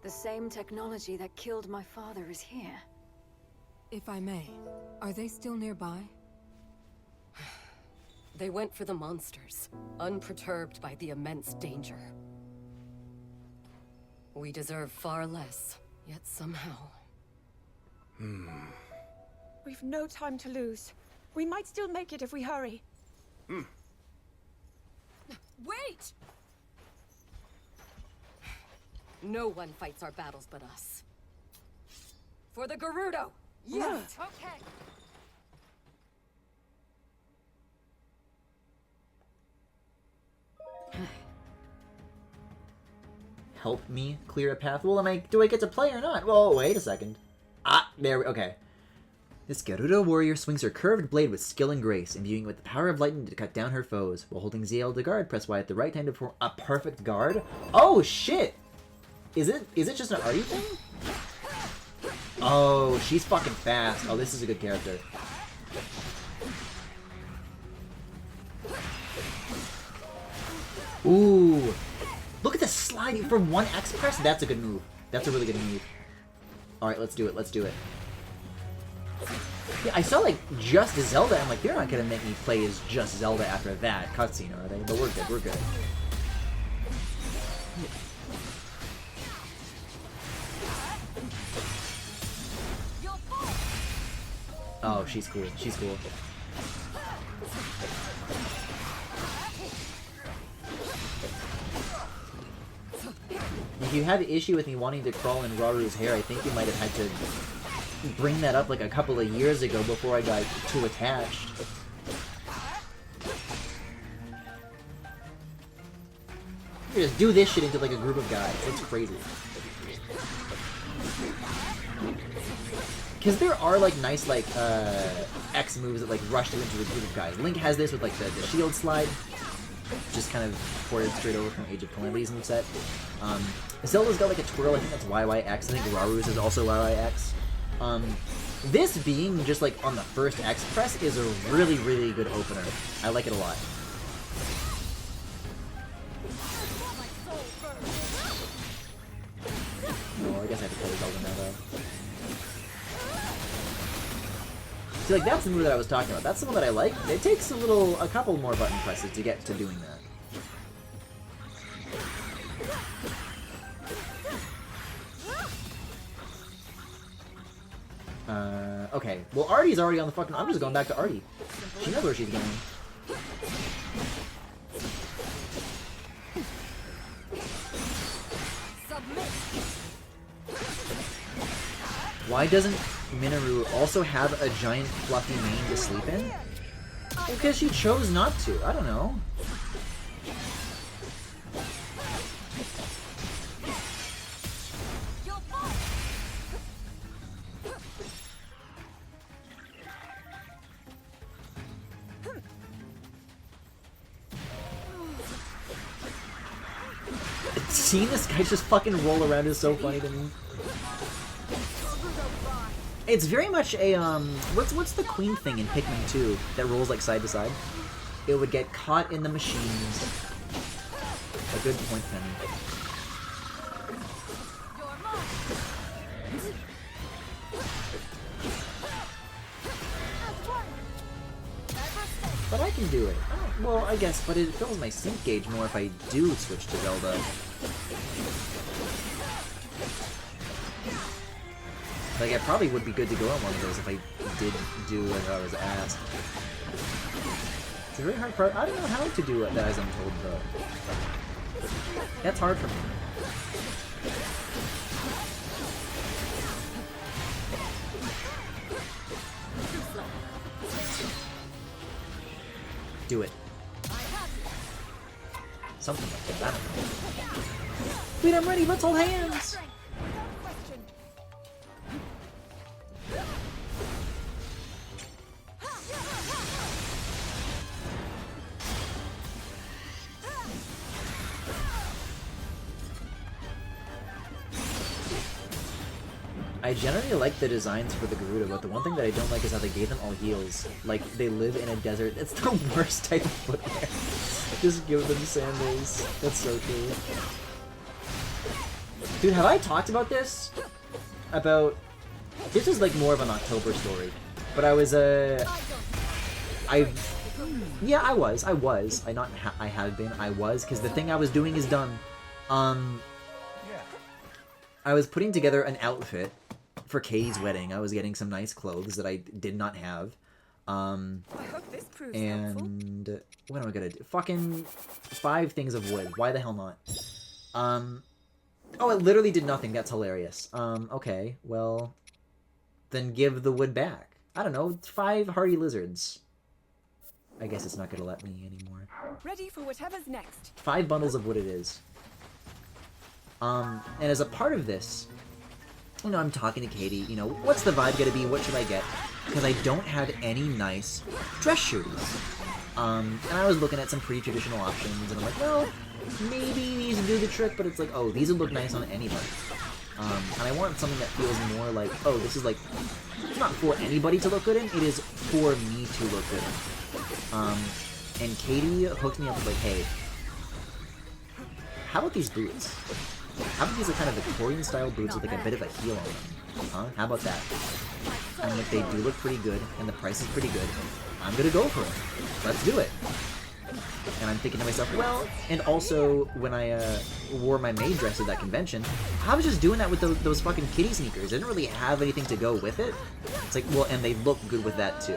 The same technology that killed my father is here. If I may, are they still nearby? They went for the monsters, unperturbed by the immense danger. We deserve far less, yet somehow... We've no time to lose. We might still make it if we hurry. Wait! No one fights our battles but us. For the Gerudo! Yes! Okay! help me clear a path. Well, do I get to play or not? Well, wait a second. Okay. This Gerudo warrior swings her curved blade with skill and grace, imbuing it with the power of lightning to cut down her foes. While holding ZL to guard, press Y at the right time to form a perfect guard. Oh, shit! Is it just an arty thing? Oh, she's fucking fast. Oh, this is a good character. Ooh. Look at the sliding for 1X press. That's a good move. That's a really good move. Alright, let's do it. Let's do it. Yeah, I saw, like, just Zelda. I'm like, they're not gonna make me play as just Zelda after that cutscene, are they? But we're good. We're good. Oh, she's cool. She's cool. If you had an issue with me wanting to crawl in Raru's hair, I think you might have had to bring that up like a couple of years ago before I got too attached. You just do this shit into like a group of guys. It's crazy. Because there are like nice like X moves that like rush you into a group of guys. Link has this with like the shield slide. Just kind of ported straight over from Age of Calamity's moveset. Zelda's got like a twirl, I think that's YYX. I think Raru's is also YYX. This being just like on the first X press is a really, really good opener. I like it a lot. Oh, I guess I have to play Zelda now though. See, like that's the move that I was talking about. That's the one that I like. It takes a couple more button presses to get to doing that. Okay. Well, Artie's already on the fucking... I'm just going back to Artie. She knows where she's going. Why doesn't Minoru also have a giant fluffy mane to sleep in? Well, because she chose not to. I don't know. Seeing this guy just fucking roll around is so funny to me. It's very much a, what's the queen thing in Pikmin 2 that rolls like side to side? It would get caught in the machines. A good point, Penny. But I can do it. Well, I guess, but it fills my sync gauge more if I do switch to Zelda. Like, it probably would be good to go on one of those if I did do what I was asked. It's a very hard part. I don't know how to do it that as I'm told, though. That's hard for me. Do it. Something like that. I don't know. Wait, I'm ready. Let's hold hands. I generally like the designs for the Gerudo, but the one thing that I don't like is how they gave them all heels. Like, they live in a desert. It's the worst type of footwear. Just give them sandals. That's so cool. Dude, have I talked about this? This is like more of an October story. But I was, yeah, I was. I have been. I was, because the thing I was doing is done. I was putting together an outfit for Kay's wedding. I was getting some nice clothes that I did not have. I hope this proves and what am I gonna do? Fucking 5 things of wood. Why the hell not? Oh, it literally did nothing. That's hilarious. Okay, well, then give the wood back. I don't know, 5 hardy lizards. I guess it's not gonna let me anymore. Ready for whatever's next. 5 bundles of wood it is. And as a part of this, you know, I'm talking to Katie, you know, what's the vibe gonna be, what should I get? Because I don't have any nice dress shoes. And I was looking at some pretty traditional options, and I'm like, well, maybe these do the trick, but it's like, oh, these would look nice on anybody. And I want something that feels more like, oh, this is like, it's not for anybody to look good in, it is for me to look good in. And Katie hooked me up with like, hey, how about these boots? How about these are kind of Victorian style boots with like a bit of a heel on them? Huh? How about that? And like they do look pretty good, and the price is pretty good. I'm gonna go for it. Let's do it. And I'm thinking to myself, well, and also when I wore my maid dress at that convention, I was just doing that with those fucking kitty sneakers. I didn't really have anything to go with it. It's like, well, and they look good with that too.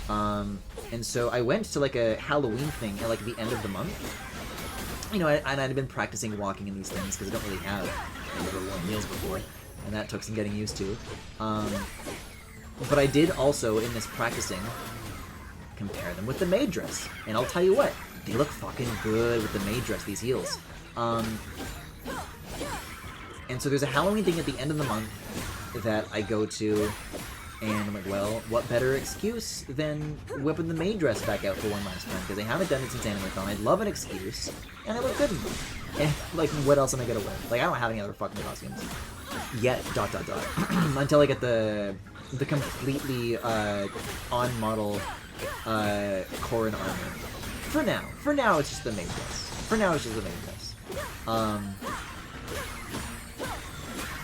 And so I went to like a Halloween thing at like the end of the month. You know, and I'd been practicing walking in these things because I don't really have never worn heels before, and that took some getting used to. But I did also, in this practicing, compare them with the maid dress. And I'll tell you what, they look fucking good with the maid dress, these heels. And so there's a Halloween thing at the end of the month that I go to, and I'm like, well, what better excuse than whipping the maid dress back out for one last time, because I haven't done it since AnimeCon. I'd love an excuse, and I look good in them. And, like, what else am I gonna wear? Like, I don't have any other fucking costumes. Yet, ... Until I get the completely, on-model, Corrin armor. For now, it's just the maid dress.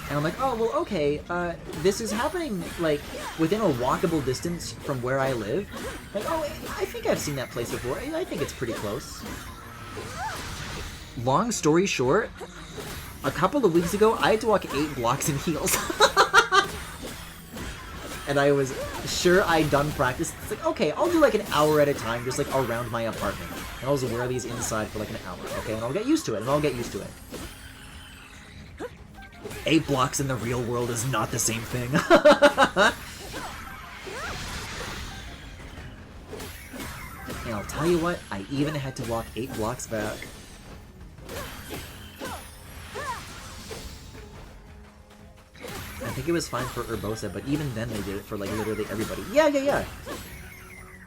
And I'm like, oh, well, okay, this is happening, like, within a walkable distance from where I live. Like, oh, I think I've seen that place before. I think it's pretty close. Long story short, a couple of weeks ago, I had to walk 8 blocks in heels. And I was sure I'd done practice. It's like, okay, I'll do like an hour at a time, just like around my apartment. And I'll just wear these inside for like an hour, okay? And I'll get used to it, 8 blocks in the real world is not the same thing. And I'll tell you what, I even had to walk 8 blocks back. I think it was fine for Urbosa, but even then they did it for like literally everybody. Yeah.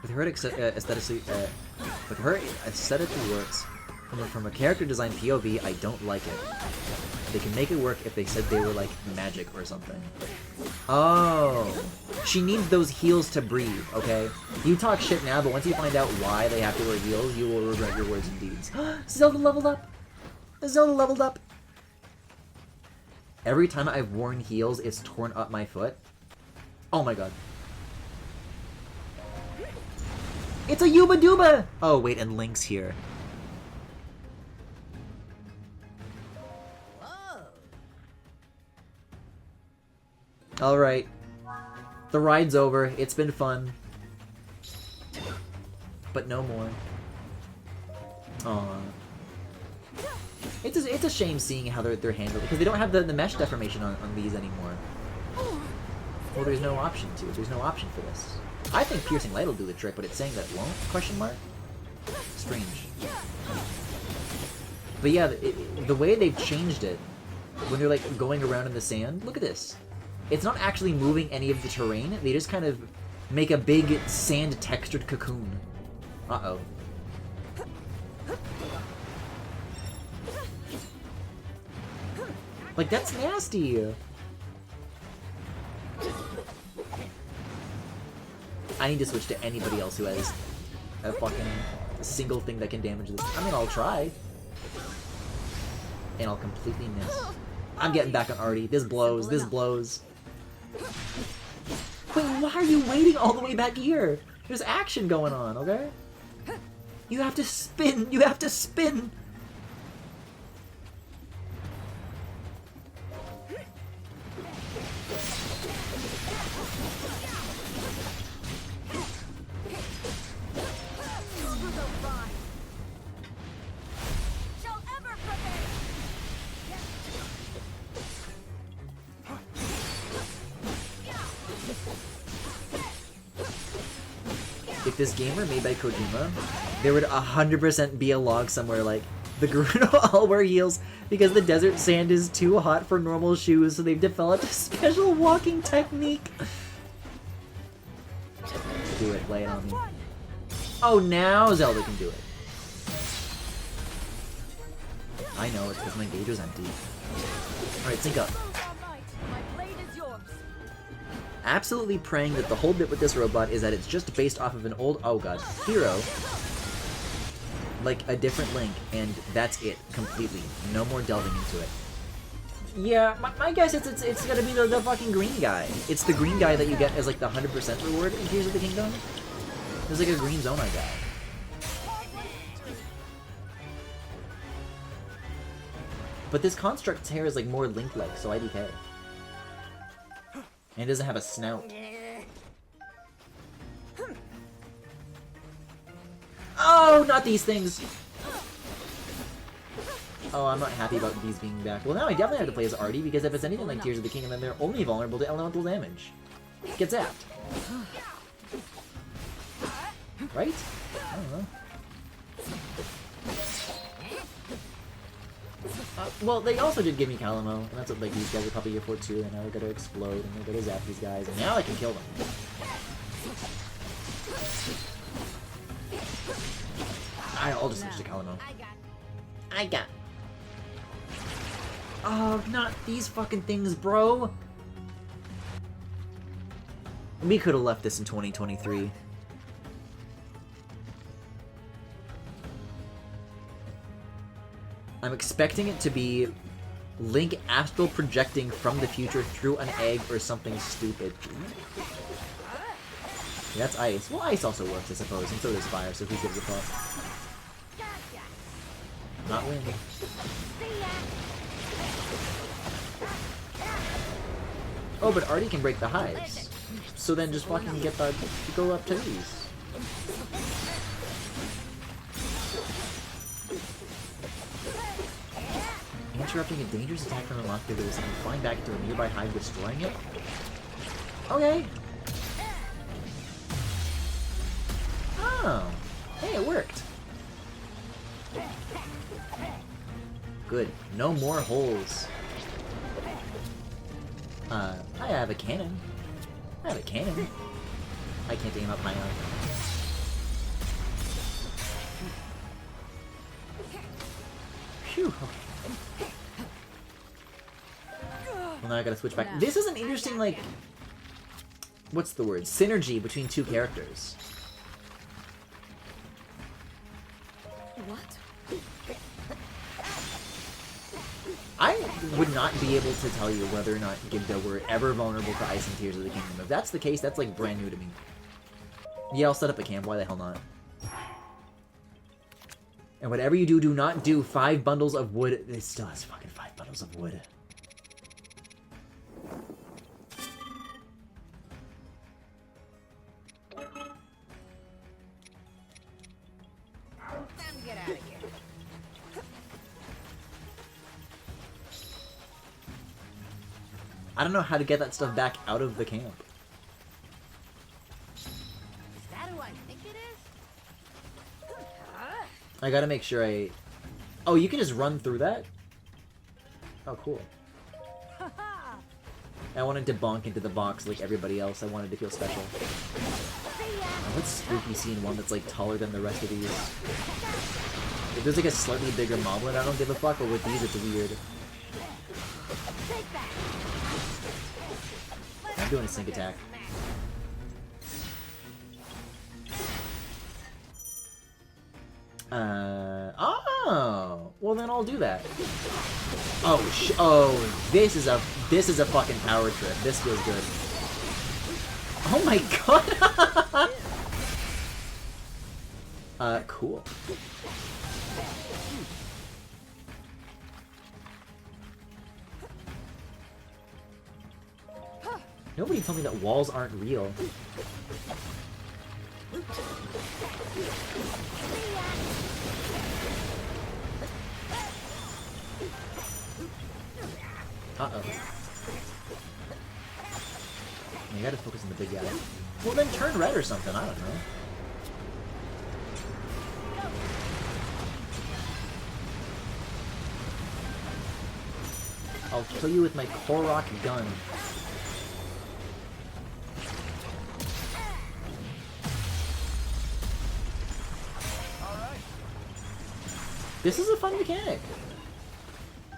With her aesthetically works. From a character design POV, I don't like it. They can make it work if they said they were like magic or something. Oh, she needs those heels to breathe, okay? You talk shit now, but once you find out why they have to wear heels, you will regret your words and deeds. Zelda leveled up! Zelda leveled up! Every time I've worn heels, it's torn up my foot. Oh my god. It's a Yuba Duba! Oh wait, and Link's here. Alright. The ride's over. It's been fun. But no more. Aww. It's a shame seeing how they're handled, because they don't have the mesh deformation on these anymore. Well, there's no option to. There's no option for this. I think Piercing Light will do the trick, but it's saying that it won't? Question mark? Strange. But yeah, the way they've changed it, when they're like going around in the sand, look at this. It's not actually moving any of the terrain, they just kind of make a big sand-textured cocoon. Uh-oh. Like, that's nasty! I need to switch to anybody else who has a fucking single thing that can damage this. I mean, I'll try. And I'll completely miss. I'm getting back on Artie. This blows, this blows. Wait, why are you waiting all the way back here? There's action going on, okay? You have to spin! You have to spin! If this game were made by Kojima, there would 100% be a log somewhere like, The Gerudo all wear heels because the desert sand is too hot for normal shoes, so they've developed a special walking technique. Do it, lay it on me. Oh, now Zelda can do it. I know, it's because my gauge was empty. Alright, sync up. Absolutely praying that the whole bit with this robot is that it's just based off of an old, oh god, hero. Like a different Link, and that's it, completely. No more delving into it. Yeah, my guess is it's gonna be the fucking green guy. It's the green guy that you get as like the 100% reward in Tears of the Kingdom. There's like a green Zonai guy. But this Construct's hair is like more Link-like, so IDK. And it doesn't have a snout. Oh, not these things! Oh, I'm not happy about these being back. Well, now I definitely have to play as Artie, because if it's anything like Tears of the Kingdom, then they're only vulnerable to elemental damage. Get zapped. Right? I don't know. Well, they also did give me Calamo, and that's what like these guys are probably here for too, and now they're gonna explode, and they're gonna zap these guys, and now I can kill them. I'll just switch to Calamo. I got. Oh, not these fucking things, bro! We could have left this in 2023. I'm expecting it to be Link astral projecting from the future through an egg or something stupid. Yeah, that's ice. Well, ice also works, I suppose, and so does fire, so who gives a fuck? Not wind. Oh, but Artie can break the hives. So then just fucking get the go up to these. Interrupting a dangerous attack from a monster that is flying back into a nearby hive, destroying it? Okay. Oh. Hey, it worked. Good. No more holes. I have a cannon. I have a cannon. I can't aim up high enough. Phew, okay. Well, now I gotta switch back. This is an interesting, like... What's the word? Synergy between two characters. What? I would not be able to tell you whether or not Gibdo were ever vulnerable to Ice and Tears of the Kingdom. If that's the case, that's like brand new to me. Yeah, I'll set up a camp. Why the hell not? And whatever you do, do not do 5 bundles of wood. It still has fucking 5 bundles of wood. Time to get out of here. I don't know how to get that stuff back out of the camp. Is that who I think it is? I gotta make sure I... Oh, you can just run through that? Oh, cool. I wanted to bonk into the box like everybody else. I wanted to feel special. Oh, what's spooky seeing one that's like taller than the rest of these? If there's like a slightly bigger moblin, I don't give a fuck, but with these it's weird. I'm doing a sync attack. Oh, well then I'll do that. Oh, this is a fucking power trip. This feels good. Oh my god. Cool. Nobody told me that walls aren't real. Uh-oh. You gotta focus on the big guy. Well then turn red or something, I don't know. I'll kill you with my Korok gun. This is a fun mechanic.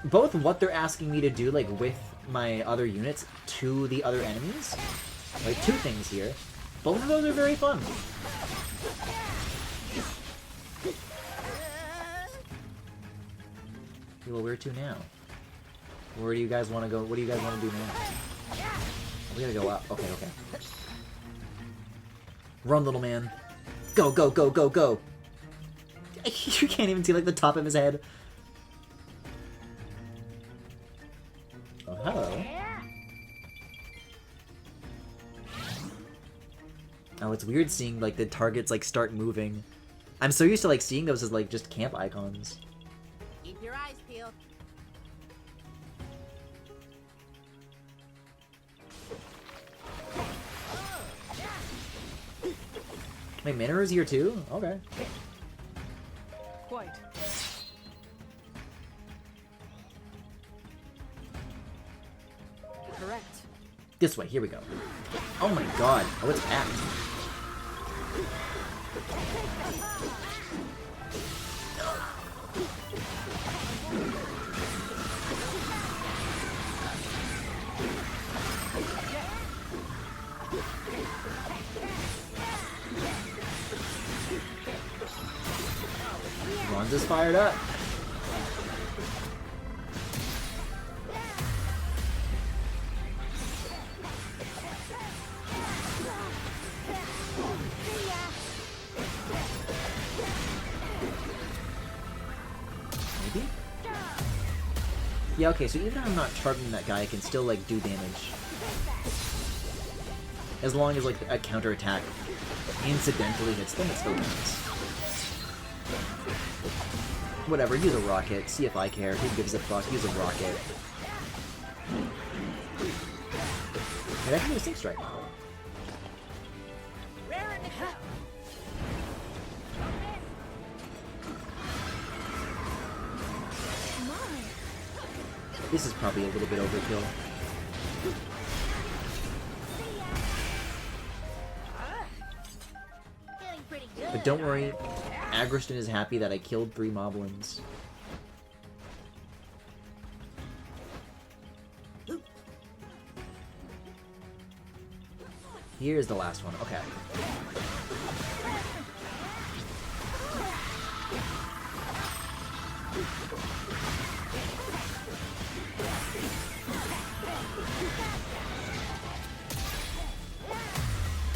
Both what they're asking me to do, like, with my other units to the other enemies. Like, two things here. Both of those are very fun. Okay, well, where to now? Where do you guys want to go? What do you guys want to do now? We gotta go up. Okay, okay. Run, little man. Go, go, go, go, go! You can't even see, like, the top of his head. Oh, hello. Oh, it's weird seeing, like, the targets, like, start moving. I'm so used to, like, seeing those as, like, just camp icons. Keep your eyes peeled. Wait, Minoru's here too? Okay. Quite. Correct. This way, here we go. Oh my god, oh, it's packed. Ron's fired up. Maybe? Yeah, okay, so even if I'm not targeting that guy, I can still, like, do damage. As long as, like, a counterattack incidentally hits them, it still counts. Whatever, use a rocket. See if I care. Who gives a fuck? Use a rocket. And I can do a 6 strike. This is probably a little bit overkill. But don't worry, Agriston is happy that I killed 3 moblins. Here's the last one. Okay.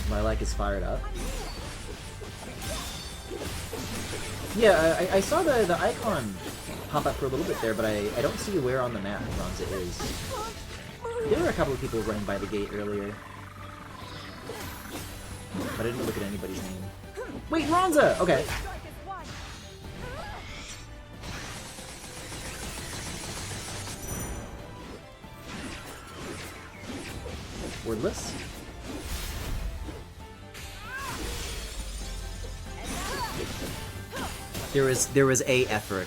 Lilac is fired up. Yeah, I saw the icon pop up for a little bit there, but I don't see where on the map Ronza is. There were a couple of people running by the gate earlier. But I didn't look at anybody's name. Wait, Ronza! Okay. Wordless? There was a effort.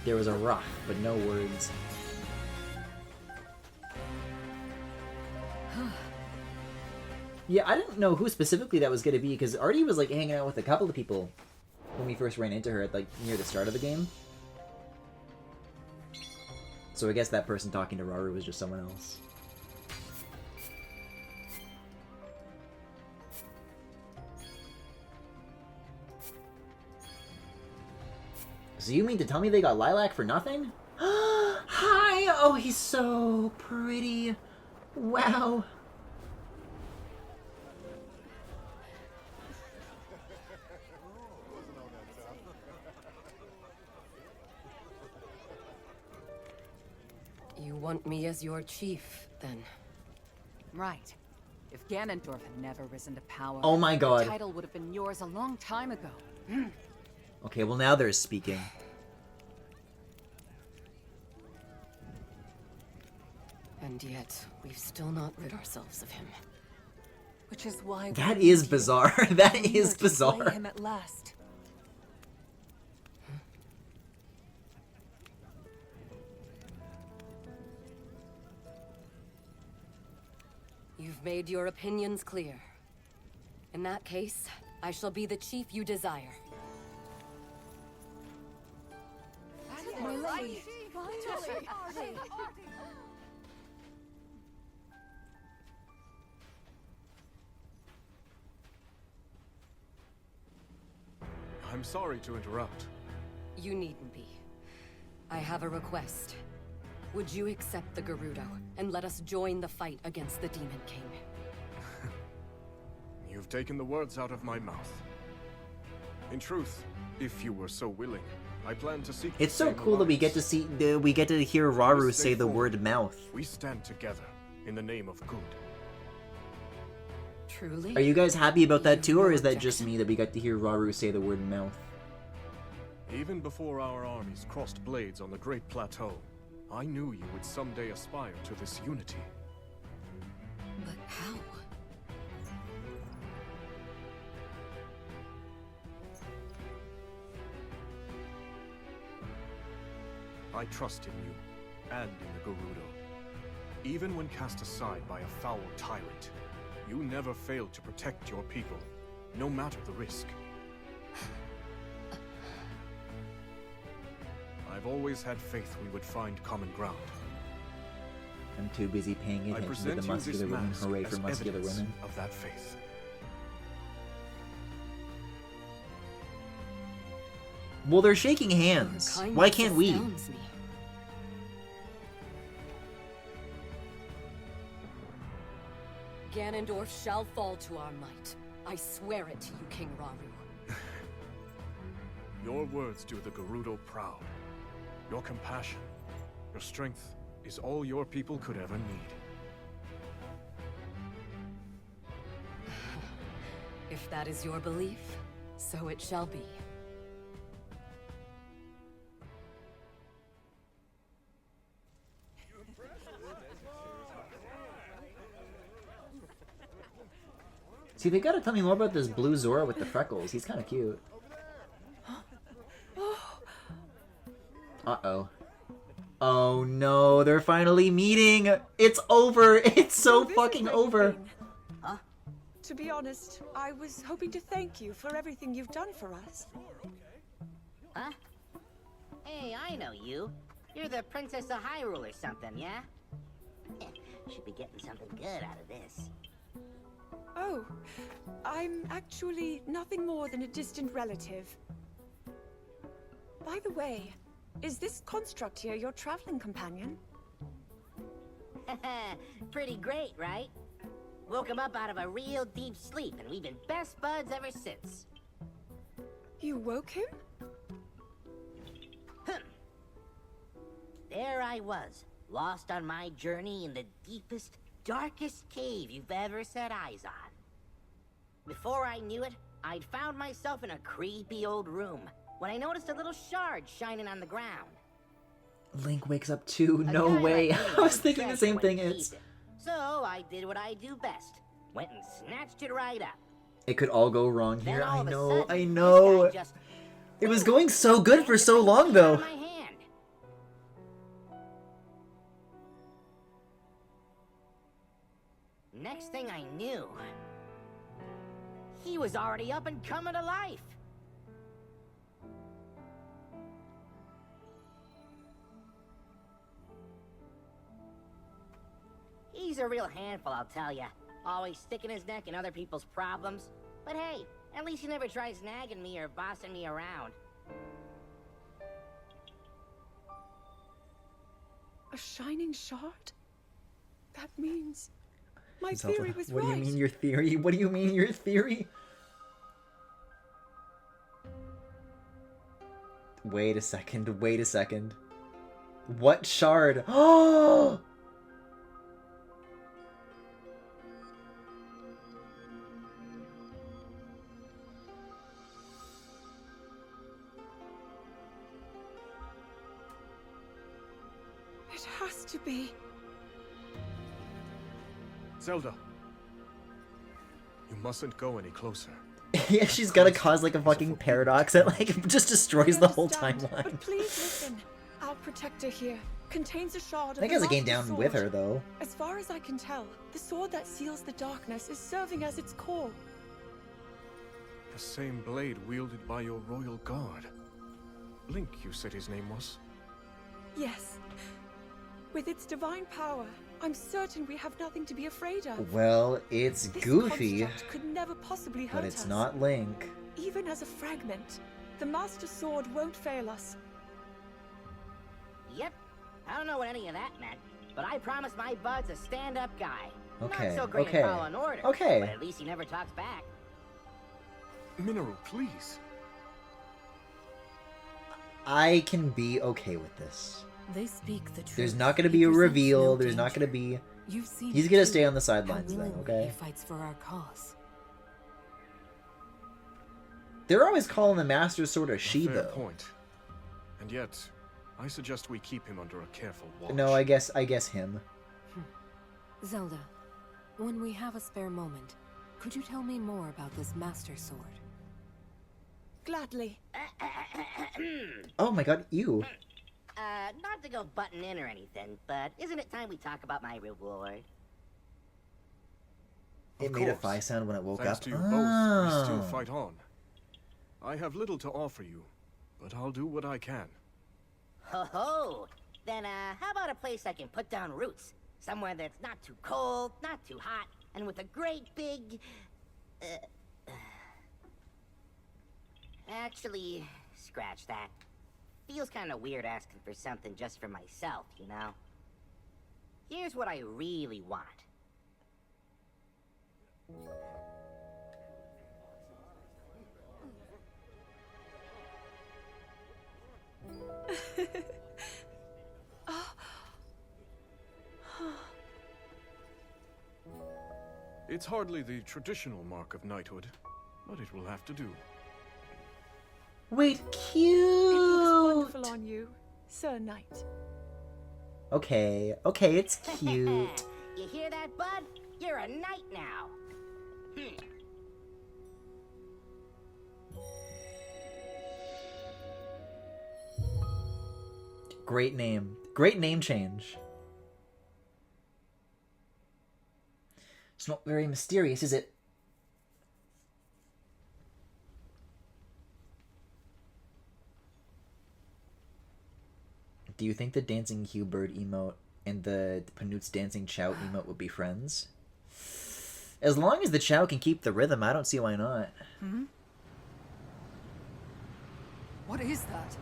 There was a rock, but no words. Yeah, I didn't know who specifically that was going to be, because Artie was like hanging out with a couple of people when we first ran into her at like near the start of the game. So I guess that person talking to Rauru was just someone else. So you mean to tell me they got Lilac for nothing? Hi! Oh, he's so pretty. Wow. You want me as your chief, then? Right. If Ganondorf had never risen to power, oh my god, the title would have been yours a long time ago. Okay, well now there's speaking. And yet, we've still not rid ourselves of him. Which is why That is bizarre. That is bizarre. Slay him at last. You've made your opinions clear. In that case, I shall be the chief you desire. My lady, finally! I'm sorry to interrupt. You needn't be. I have a request. Would you accept the Gerudo and let us join the fight against the Demon King? You've taken the words out of my mouth. In truth, if you were so willing, I plan to seek. It's so cool that we get to hear Rauru say the word mouth. We stand together in the name of good. Truly? Are you guys happy about that too, or is that just me that we got to hear Rauru say the word mouth? Even before our armies crossed blades on the Great Plateau, I knew you would someday aspire to this unity. But how? I trust in you, and in the Gerudo. Even when cast aside by a foul tyrant, you never failed to protect your people, no matter the risk. I've always had faith we would find common ground. I'm too busy paying I attention to present the you this muscular women. mask Hooray as for muscular evidence women. of that faith. Well, they're shaking hands. Why can't we? Astounds me. Ganondorf shall fall to our might. I swear it to you, King Rauru. Your words do the Gerudo proud. Your compassion, your strength is all your people could ever need. If that is your belief, so it shall be. See, they gotta tell me more about this blue Zora with the freckles. He's kind of cute. Uh-oh. Oh no, they're finally meeting! It's over! It's so fucking over! Huh? To be honest, I was hoping to thank you for everything you've done for us. Huh? Hey, I know you. You're the Princess of Hyrule or something, yeah? Should be getting something good out of this. Oh, I'm actually nothing more than a distant relative. By the way, is this construct here your traveling companion? Pretty great, right? Woke him up out of a real deep sleep, and we've been best buds ever since. You woke him? There I was, lost on my journey in the deepest, darkest cave you've ever set eyes on. Before I knew it, I'd found myself in a creepy old room when I noticed a little shard shining on the ground. Link wakes up too. No way. I was thinking the same thing. So I did what I do best. Went and snatched it right up. It could all go wrong here. I know, sudden, I know. It was going so good for so long, though. Next thing I knew, he was already up and coming to life. He's a real handful, I'll tell ya. Always sticking his neck in other people's problems. But hey, at least he never tries nagging me or bossing me around. A shining shard? That means my Zelda, theory was what right. do you mean your theory? What do you mean your theory? Wait a second, wait a second. What shard? Oh! It has to be. Zelda. You mustn't go any closer. Yeah, she's gotta cause like a fucking paradox that like just destroys the whole Understand, timeline. But please listen. Our protector here contains a shard I think of as the it came Master down with Sword. her though. As far as I can tell, the sword that seals the darkness is serving as its core. The same blade wielded by your royal guard. Link, you said his name was? Yes. With its divine power, I'm certain we have nothing to be afraid of. Well, it's This Goofy, construct could never possibly hurt but it's us. not Link. Even as a fragment, the Master Sword won't fail us. Yep. I don't know what any of that meant, but I promised my buds a stand-up guy. Okay, Not so great okay, at following orders, okay. but at least he never talks back. Mineru, please. I can be okay with this. They speak the truth. There's not gonna He be a presents reveal, no there's not danger. gonna be... You've seen He's it gonna too, stay on the how sidelines then, willingly okay? He fights for our cause. They're always calling the Master Sword a she, Fair though. point. And yet, I suggest we keep him under a careful watch. No, I guess him. Zelda, when we have a spare moment, could you tell me more about this Master Sword? Gladly. Oh my god, ew. Not to go butting in or anything, but isn't it time we talk about my reward? It made a phi sound when it woke Thanks up. to you both, we still Oh. fight on. I have little to offer you, but I'll do what I can. Ho ho! Then, how about a place I can put down roots? Somewhere that's not too cold, not too hot, and with a great big... Actually, scratch that. Feels kind of weird asking for something just for myself, you know? Here's what I really want. It's hardly the traditional mark of knighthood, but it will have to do. Wait, It cute! looks wonderful on you, Sir Knight. Okay, okay, it's cute. You hear that, bud? You're a knight now. Great name. Great name change. It's not very mysterious, is it? Do you think the dancing Hugh Bird emote and the Panut's dancing Chow emote would be friends? As long as the Chow can keep the rhythm, I don't see why not. Hmm? What is that?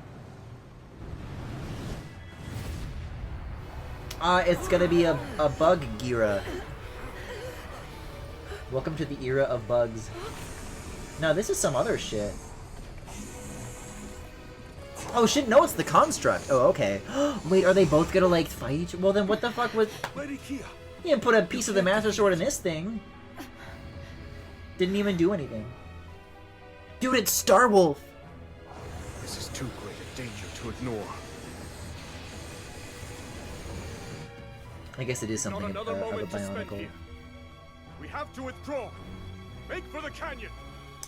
It's gonna be a bug Gira. Welcome to the era of bugs. No, this is some other shit. Oh shit, no, it's the construct. Oh, okay. Wait, are they both gonna like fight each? Well then what the fuck was... Lady Kia. You didn't put a piece of the Master Sword in this thing. Didn't even do anything. Dude, it's Starwolf! This is too great a danger to ignore. I guess it is something Not of, another of a moment to spend bionicle. here. We have to withdraw. Make for the canyon.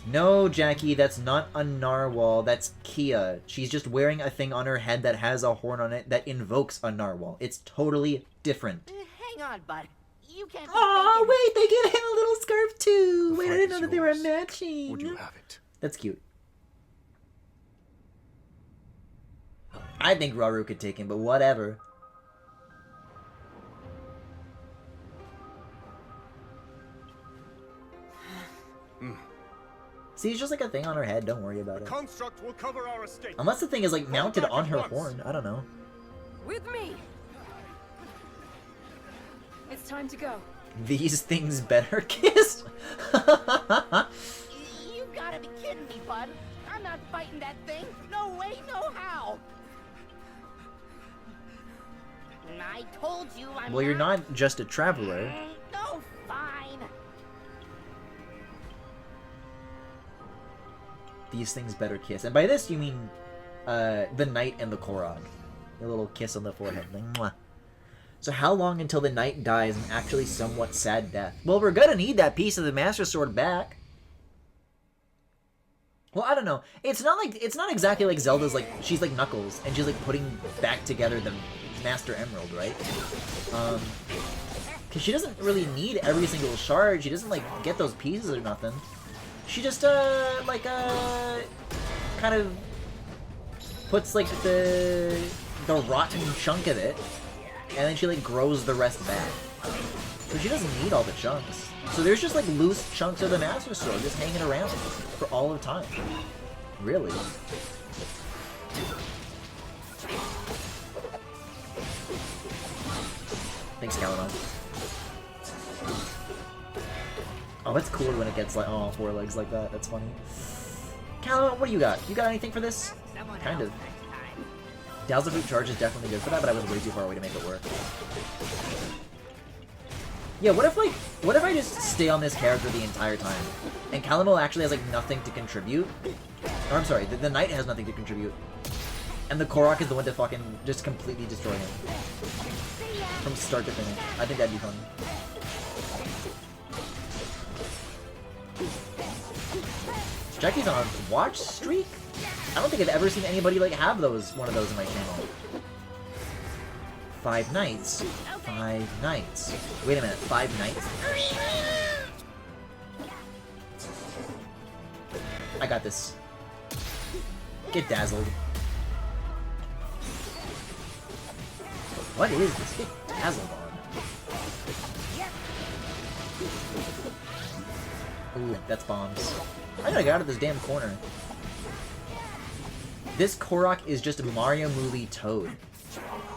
No, Jackie, that's not a narwhal, that's Kia. She's just wearing a thing on her head that has a horn on it that invokes a narwhal. It's totally different. Hang on, bud. You can't be Oh, thinking... wait, they get him a little scarf too! The Wait, I fight didn't is know that they were yours. matching. Would you have it? That's cute. I think Rauru could take him, but whatever. See, it's just like a thing on her head, don't worry about it. Construct will cover our estate. Unless the thing is like mounted back on at her once. horn, I don't know. With me! It's time to go. These things better kiss? You've gotta be kidding me, bud. I'm not fighting that thing. No way, no how. I told you I'm Well, you're not just a traveler. No, fine. These things better kiss. And by this, you mean the knight and the Korok. A little kiss on the forehead. Like, mwah. So how long until the knight dies an actually somewhat sad death? Well, we're gonna need that piece of the Master Sword back. Well, I don't know. It's not exactly like Zelda's like, she's like Knuckles, and she's like putting back together the Master Emerald, right? Because she doesn't really need every single shard. She doesn't like get those pieces or nothing. She just kind of puts like the rotten chunk of it, and then she like grows the rest back. So she doesn't need all the chunks. So there's just like loose chunks of the Master Sword just hanging around for all of time. Really. Thanks, Calamon. Oh, it's cool when it gets like, oh, 4 legs like that. That's funny. Calamon, what do you got? You got anything for this? Kind of. Dazzle Fruit Charge is definitely good for that, but I was way too far away to make it work. Yeah, what if I just stay on this character the entire time? And Calamo actually has, like, nothing to contribute? Or, I'm sorry, the Knight has nothing to contribute. And the Korok is the one to fucking just completely destroy him. From start to finish. I think that'd be fun. Jackie's on a watch streak? I don't think I've ever seen anybody, like, have one of those in my channel. 5 nights. 5 nights. Wait a minute, 5 nights? I got this. Get dazzled. What is this? Get dazzled on. Ooh, that's bombs. I gotta get out of this damn corner. This Korok is just a Mario movie Toad.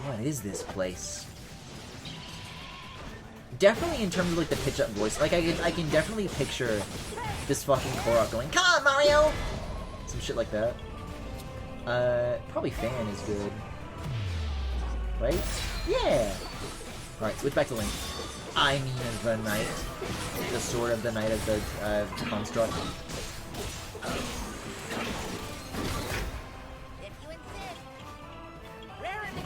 What is this place? Definitely in terms of like the pitch up voice, like I can definitely picture this fucking Korok going, "Come on, Mario!" Some shit like that. Probably Fan is good. Right? Yeah! Alright, switch back to Link. I mean the Knight. The sword of the Knight of the construct.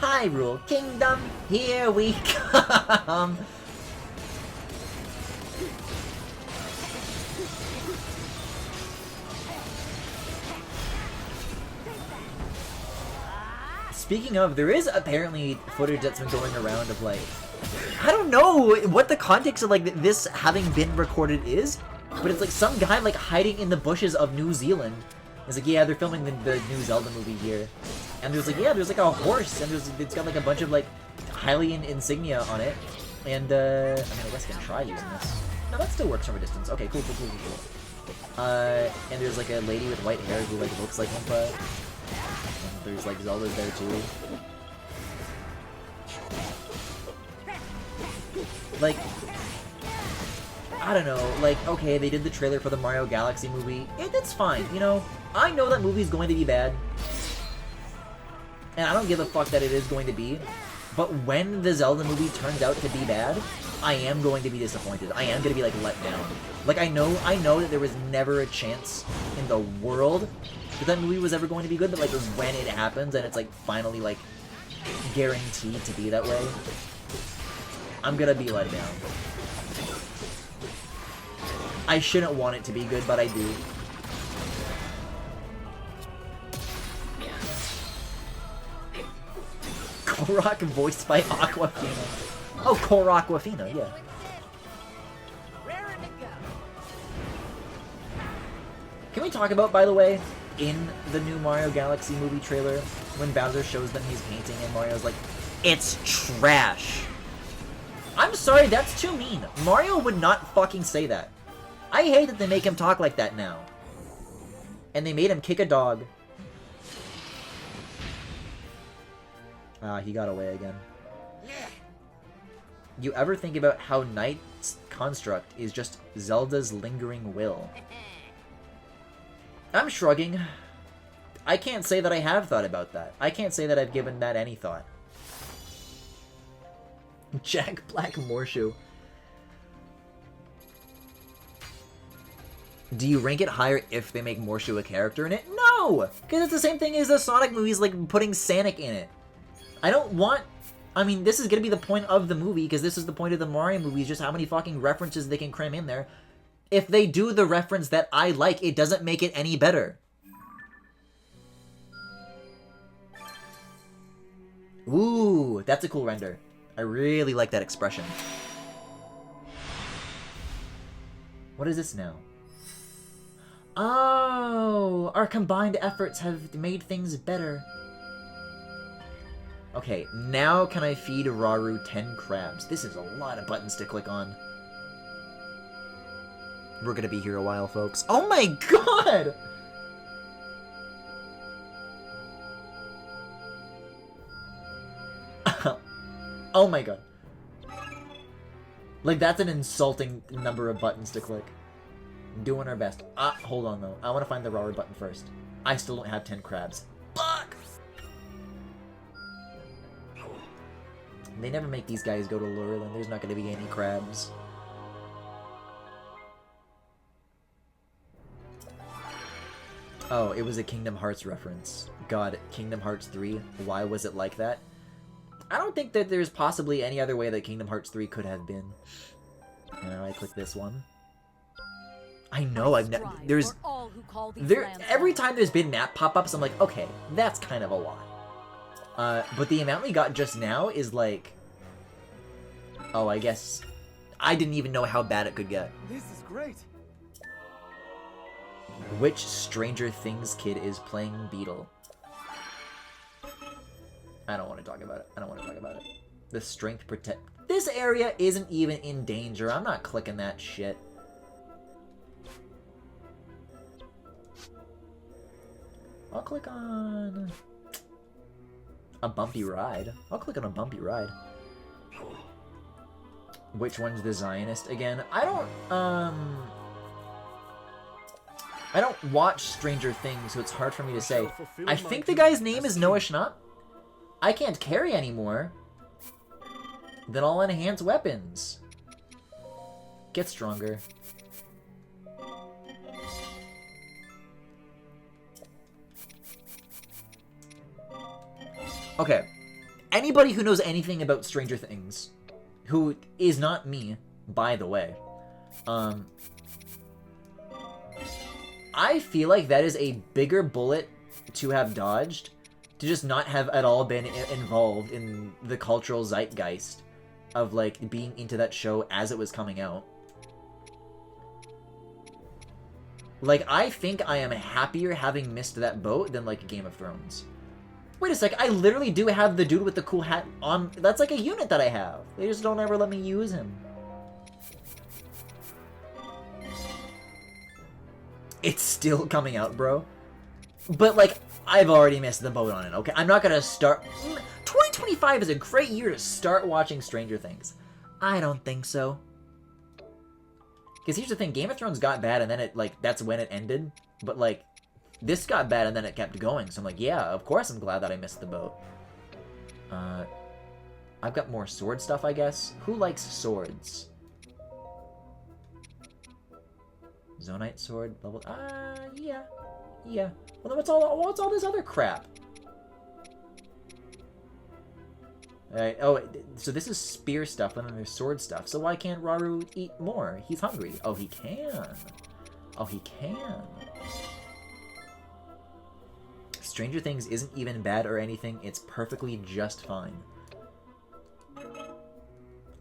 Hyrule Kingdom, here we come! Speaking of, there is apparently footage that's been going around of like, I don't know what the context of like this having been recorded is, but it's like some guy like hiding in the bushes of New Zealand. It's like, yeah, they're filming the new Zelda movie here. And there's like, yeah, there's like a horse, and it's got like a bunch of like Hylian insignia on it. And I mean, I guess I can try using this. No, that still works from a distance. Okay, cool. And there's like a lady with white hair who like looks like Impa. And there's like Zelda's there too. Like, I don't know, like, okay, they did the trailer for the Mario Galaxy movie. That's fine, you know? I know that movie's going to be bad. And I don't give a fuck that it is going to be. But when the Zelda movie turns out to be bad, I am going to be disappointed. I am going to be, like, let down. Like, I know that there was never a chance in the world that movie was ever going to be good, but, like, when it happens and it's, like, finally, like, guaranteed to be that way, I'm gonna be let down. I shouldn't want it to be good, but I do. Korok voiced by Aquafina. Oh, Korakwafina, yeah. Can we talk about, by the way, in the new Mario Galaxy movie trailer, when Bowser shows them he's painting and Mario's like, "It's trash." I'm sorry, that's too mean. Mario would not fucking say that. I hate that they make him talk like that now. And they made him kick a dog. Ah, he got away again. You ever think about how Knight's construct is just Zelda's lingering will? I'm shrugging. I can't say that I have thought about that. I can't say that I've given that any thought. Jack Black Morshu. Do you rank it higher if they make Morshu a character in it? No! Because it's the same thing as the Sonic movies, like putting Sonic in it. I don't want I mean, this is gonna be the point of the movie, because this is the point of the Mario movies, just how many fucking references they can cram in there. If they do the reference that I like, it doesn't make it any better. Ooh, that's a cool render. I really like that expression. What is this now? Oh, our combined efforts have made things better. Okay, now can I feed Rauru 10 crabs? This is a lot of buttons to click on. We're gonna be here a while, folks. Oh my god! Oh my god. Like, that's an insulting number of buttons to click. Doing our best. Hold on, though. I want to find the Rauru button first. I still don't have 10 crabs. Fuck! They never make these guys go to Lurelin. There's not going to be any crabs. Oh, it was a Kingdom Hearts reference. God, Kingdom Hearts 3? Why was it like that? I don't think that there's possibly any other way that Kingdom Hearts 3 could have been. And I click this one. I know I've never... Every time there's been map pop-ups, I'm like, okay, that's kind of a lot. But the amount we got just now is like... Oh, I guess... I didn't even know how bad it could get. This is great. Which Stranger Things kid is playing Beetle? I don't want to talk about it. I don't want to talk about it. The strength protect... This area isn't even in danger. I'm not clicking that shit. I'll click on... a bumpy ride. I'll click on a bumpy ride. Which one's the Zionist again? I don't watch Stranger Things, so it's hard for me to say. I think the guy's name is Noah Schnapp. I can't carry anymore. Then I'll enhance weapons. Get stronger. Okay. Anybody who knows anything about Stranger Things, who is not me, by the way, I feel like that is a bigger bullet to have dodged, to just not have at all been involved in the cultural zeitgeist of, like, being into that show as it was coming out. Like, I think I am happier having missed that boat than, like, Game of Thrones. Wait a sec, I literally do have the dude with the cool hat on. That's like a unit that I have. They just don't ever let me use him. It's still coming out, bro. But, like, I've already missed the boat on it, okay? I'm not gonna start... 2025 is a great year to start watching Stranger Things. I don't think so. Because here's the thing, Game of Thrones got bad and then it, like, that's when it ended. But, like, this got bad and then it kept going. So I'm like, yeah, of course I'm glad that I missed the boat. I've got more sword stuff, I guess. Who likes swords? Zonite sword level... yeah. Yeah. Well, then what's all this other crap? Alright, oh, so this is spear stuff, and then there's sword stuff. So why can't Rauru eat more? He's hungry. Oh, he can. Oh, he can. Stranger Things isn't even bad or anything. It's perfectly just fine.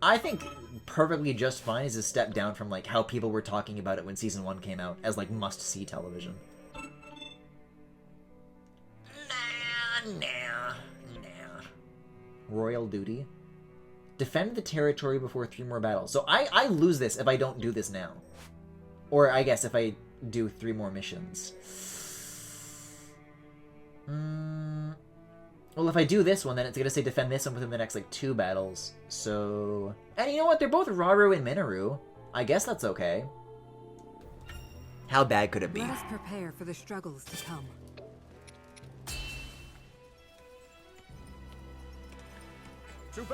I think perfectly just fine is a step down from, like, how people were talking about it when Season 1 came out as, like, must-see television. Nah. Royal duty. Defend the territory before 3 more battles. So I lose this if I don't do this now. Or I guess if I do 3 more missions. Well, if I do this one, then it's gonna say defend this one within the next, like, 2 battles. So... And you know what? They're both Rauru and Minoru. I guess that's okay. How bad could it be? Let us prepare for the struggles to come.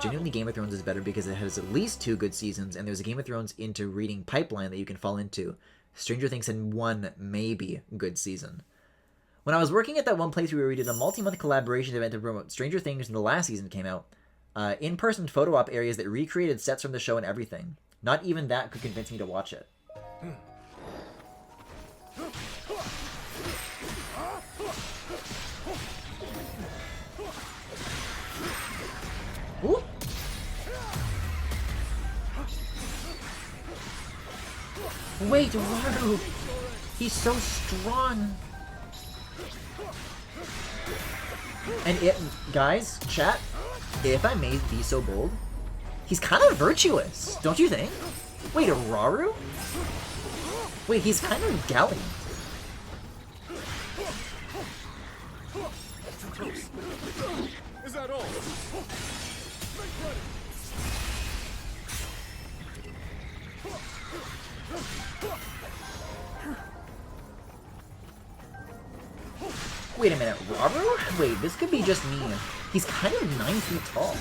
Genuinely, Game of Thrones is better because it has at least 2 good seasons, and there's a Game of Thrones into reading pipeline that you can fall into. Stranger Things had 1, maybe, good season. When I was working at that one place where we did a multi-month collaboration event to promote Stranger Things when the last season came out, In-person photo op areas that recreated sets from the show and everything. Not even that could convince me to watch it. Ooh. Wait, Waru! He's so strong! And it, guys, chat, if I may be so bold, he's kind of virtuous, don't you think? Wait, a Raru? Wait, he's kind of gallant. Is that all? Wait a minute, Raru? Wait, this could be just me. He's kind of 9 feet tall.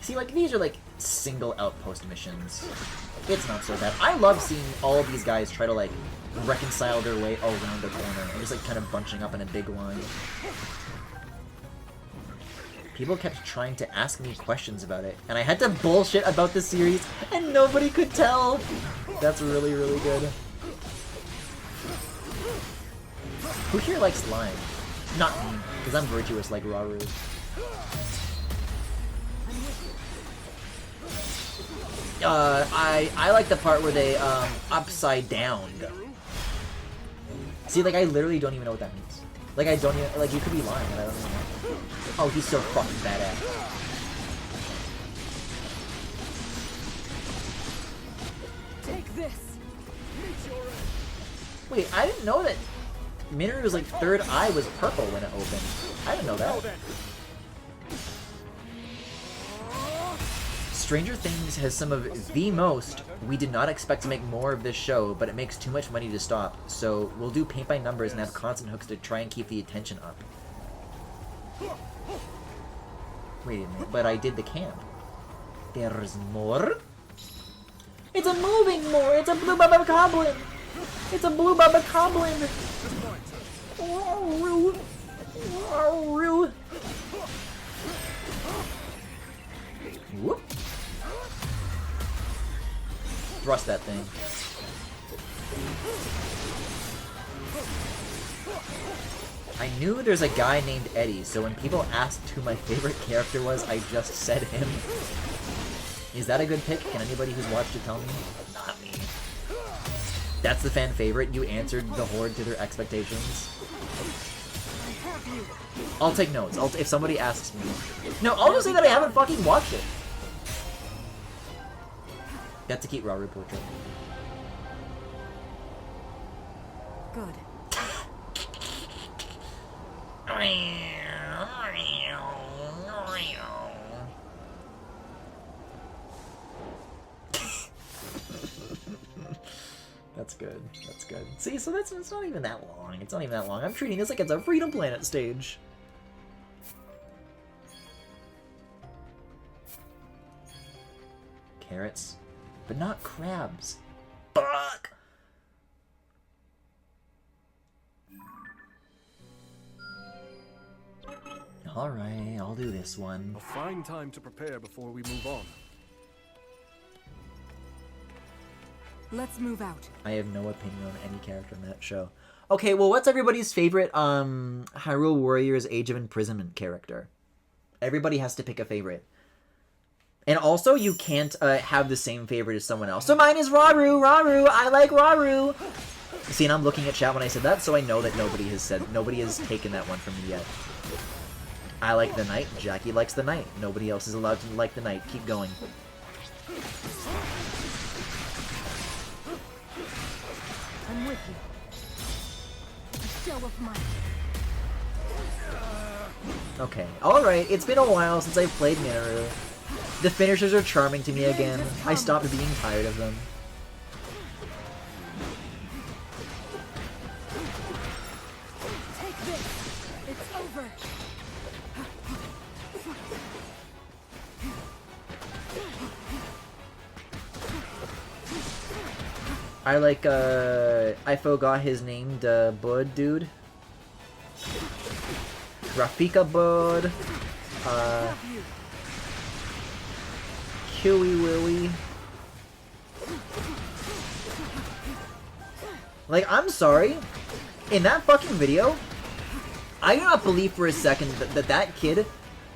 See, like, these are like single outpost missions. It's not so bad. I love seeing all of these guys try to like reconcile their way around the corner and just like kind of bunching up in a big line. People kept trying to ask me questions about it, and I had to bullshit about the series, and nobody could tell! That's really, really good. Who here likes slime? Not me, because I'm virtuous like Raru. I like the part where they, upside down. See, like, I literally don't even know what that means. Like, I don't even, like, you could be lying, and I don't even know. Oh, he's so fucking badass. Take this. Wait, I didn't know that Minoru's, like, third eye was purple when it opened. I didn't know that. Stranger Things has some of the most. We did not expect to make more of this show, but it makes too much money to stop. So we'll do paint by numbers and have constant hooks to try and keep the attention up. Wait a minute, but I did the camp. There's more? It's a moving more! It's a blue baba goblin! It's a blue baba goblin! Oh, oh, whoop. Thrust that thing. I knew there's a guy named Eddie, so when people asked who my favorite character was, I just said him. Is that a good pick? Can anybody who's watched it tell me? Not me. That's the fan favorite? You answered the Horde to their expectations? I'll take notes. If somebody asks me. No, I'll just say that I haven't fucking watched it. Got to keep Raru portrait. Good. That's good. That's good. See, so it's not even that long. It's not even that long. I'm treating this like it's a Freedom Planet stage. Carrots. But not crabs. Fuck! Alright, I'll do this one. A fine time to prepare before we move on. Let's move out. I have no opinion on any character in that show. Okay, well, what's everybody's favorite Hyrule Warriors Age of Imprisonment character? Everybody has to pick a favorite. And also, you can't have the same favorite as someone else. So mine is Raru! Raru! I like Raru! See, and I'm looking at chat when I said that, so I know that nobody has taken that one from me yet. I like the Knight. Jackie likes the Knight. Nobody else is allowed to like the Knight. Keep going. I'm with you. A show of might. Okay. Alright, it's been a while since I've played Minoru. The finishers are charming to me again. I stopped being tired of them. Take this. It's over. I like, I forgot his name, the bird dude. Rafika bird. Kiwi Willy. Like, I'm sorry. In that fucking video, I do not believe for a second that kid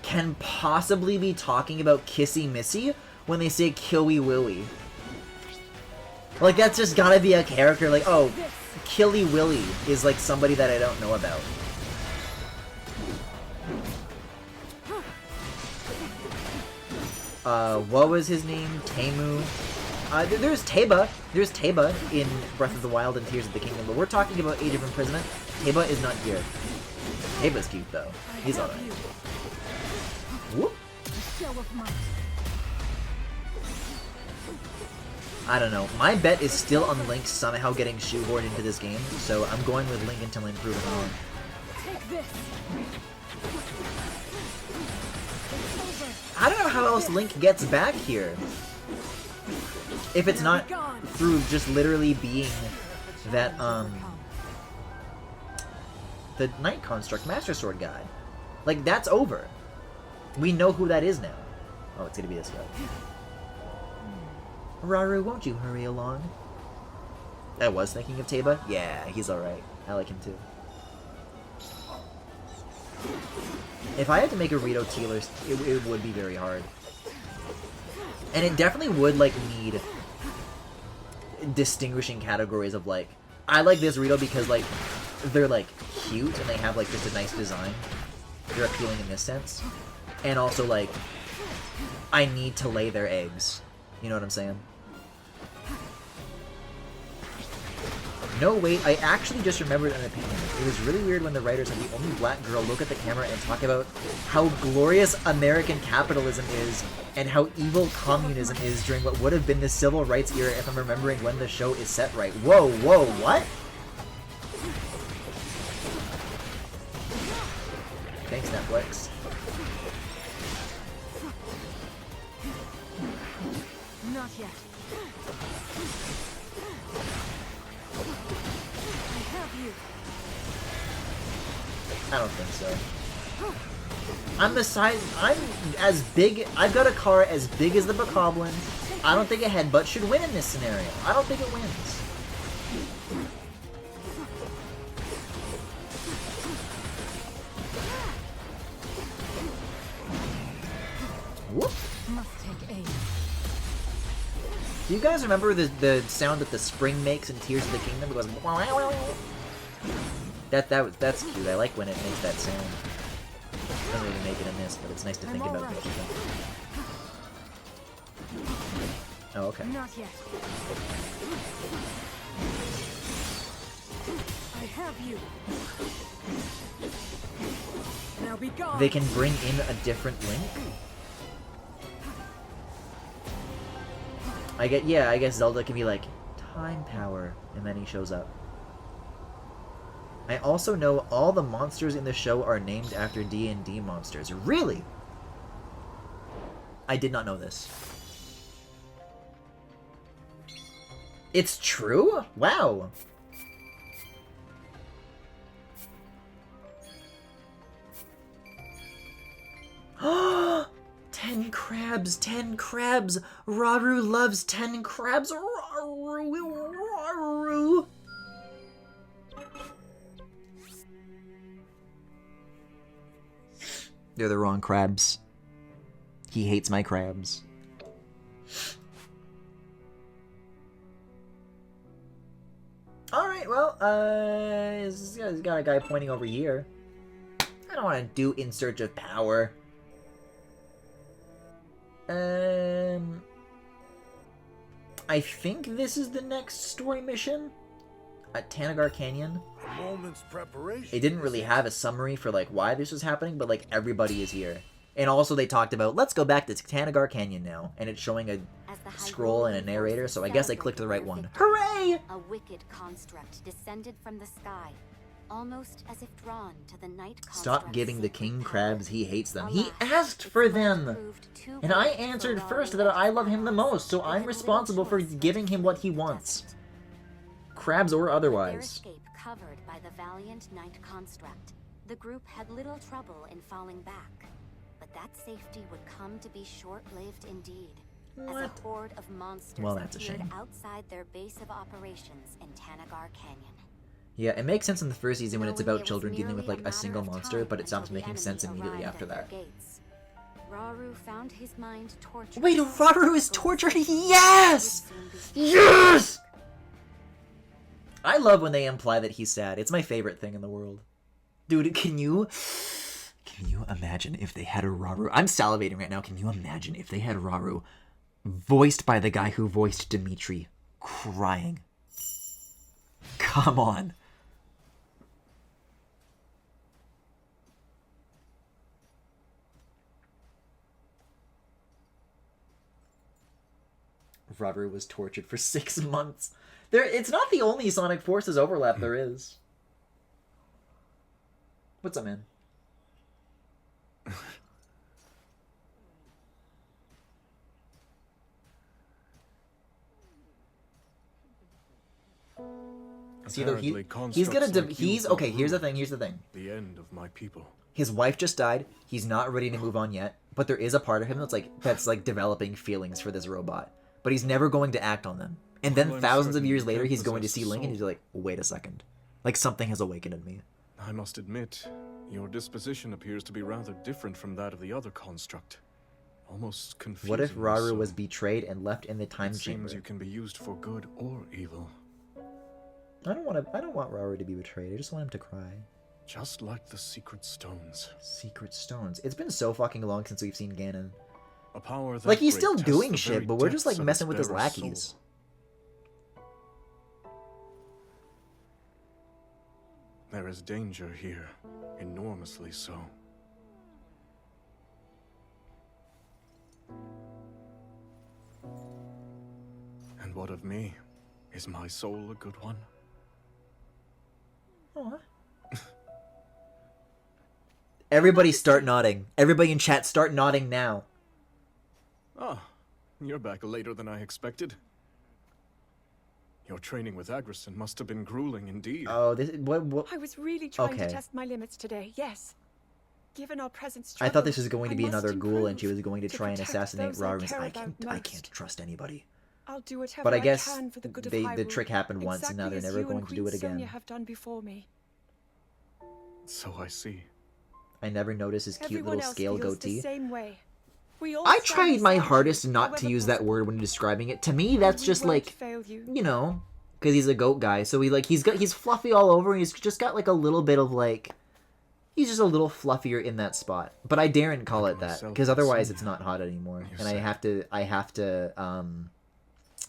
can possibly be talking about Kissy Missy when they say Kiwi Willy. Like, that's just gotta be a character, like, oh, Killy Willy is, like, somebody that I don't know about. What was his name? Temu? There's Teba. There's Teba in Breath of the Wild and Tears of the Kingdom, but we're talking about Age of Imprisonment. Teba is not here. Teba's cute, though. He's alright. Whoop! I don't know. My bet is still on Link somehow getting shoehorned into this game, so I'm going with Link until I'm proven wrong. I don't know how else Link gets back here. If it's not through just literally being that, the Knight Construct Master Sword guy. Like, that's over. We know who that is now. Oh, it's gonna be this guy. Raru, won't you hurry along? I was thinking of Teba. Yeah, he's alright. I like him too. If I had to make a Rito Tealer, it would be very hard. And it definitely would, like, need distinguishing categories of, like, I like this Rito because, like, they're, like, cute and they have, like, just a nice design. They're appealing in this sense. And also, like, I need to lay their eggs. You know what I'm saying? No, wait, I actually just remembered an opinion. It was really weird when the writers had the only black girl look at the camera and talk about how glorious American capitalism is and how evil communism is during what would have been the civil rights era if I'm remembering when the show is set right. Whoa, whoa, what? Thanks, Netflix. Not yet. I don't think so. I'm the size. I'm as big. I've got a car as big as the Bokoblin. I don't think a headbutt should win in this scenario. I don't think it wins. Whoop. Must take aim. Do you guys remember the sound that the spring makes in Tears of the Kingdom? It goes. That's cute. I like when it makes that sound. It doesn't really make it in this, but it's nice to think about. Right. Oh, okay. Not yet. I have you. Now be gone. They can bring in a different Link. I guess Zelda can be like time power, and then he shows up. I also know all the monsters in the show are named after D&D monsters. Really? I did not know this. It's true? Wow. Oh, 10 crabs, 10 crabs. Raru loves 10 crabs. Raru. They're the wrong crabs. He hates my crabs. Alright, well, he's got a guy pointing over here. I don't want to do In Search of Power. I think this is the next story mission at Tanagar Canyon. A moment's preparation. It didn't really have a summary for like why this was happening, but like everybody is here. And also they talked about, let's go back to Tanagar Canyon now. And it's showing a scroll and a narrator, so I guess I clicked the right one. Hooray! A wicked construct descended from the sky, almost as if drawn to the night. Stop giving the king crabs, he hates them. He asked for them! And I answered first that I love him the most, so I'm responsible for giving him what he wants. crabs or Their otherwise. escape covered by the valiant Knight construct, the group had little trouble in falling back. But that safety would come to be short-lived indeed, as a horde of monsters That's a appeared shame. outside their base of operations in Tanagar Canyon. Yeah, it makes sense in the first season when it's Knowing about it was children dealing with merely like a single matter of monster, time but it stops until the making sense enemy immediately arrived after at their that. gates. Rauru found his mind tortured. Wait, Rauru is tortured? Yes! Yes! I love when they imply that he's sad. It's my favorite thing in the world. Dude, can you imagine if they had a Rauru? I'm salivating right now. Can you imagine if they had Rauru voiced by the guy who voiced Dimitri crying? Come on. Rauru was tortured for 6 months. It's not the only Sonic Forces overlap there is. What's up, man? See, though, he's gonna okay. Here's the thing. The end of my people. His wife just died. He's not ready to move on yet. But there is a part of him that's like developing feelings for this robot. But he's never going to act on them. And then thousands of years later, he's going to see Link and he's like, wait a second. Like something has awakened in me. I must admit, your disposition appears to be rather different from that of the other construct. Almost confusing. What if Rauru was betrayed and left in the time chamber? Seems you can be used for good or evil. I don't want Rauru to be betrayed. I just want him to cry. Just like the secret stones. Secret stones. It's been so fucking long since we've seen Ganon. A power that like he's still doing shit, but we're just like messing with his lackeys. Soul. There is danger here, enormously so. And what of me? Is my soul a good one? Aww. Everybody start nodding. Everybody in chat start nodding now. Ah, you're back later than I expected. Your training with Agrison must have been grueling indeed. Oh, what? I was really trying to test my limits today, yes. Given our present struggle, I thought this was going to be another ghoul and she was going to to try and protect assassinate those I Rauru. care I about can't trust anybody. I'll do whatever But I guess can for the good of the Hyrule, trick happened once and now they're exactly never as you going to do it and Queen again. Sonia have done before me. So I see. I never noticed his cute Everyone little else scale feels goatee. the same way. We all I strive tried my beside hardest you, not to however use that possible. word when describing it. To me, that's We just won't like, fail you. you know, because he's a goat guy. So he's fluffy all over. And he's just got like a little bit of like, he's just a little fluffier in that spot. But I daren't call it that because otherwise it's not hot anymore. And I have to.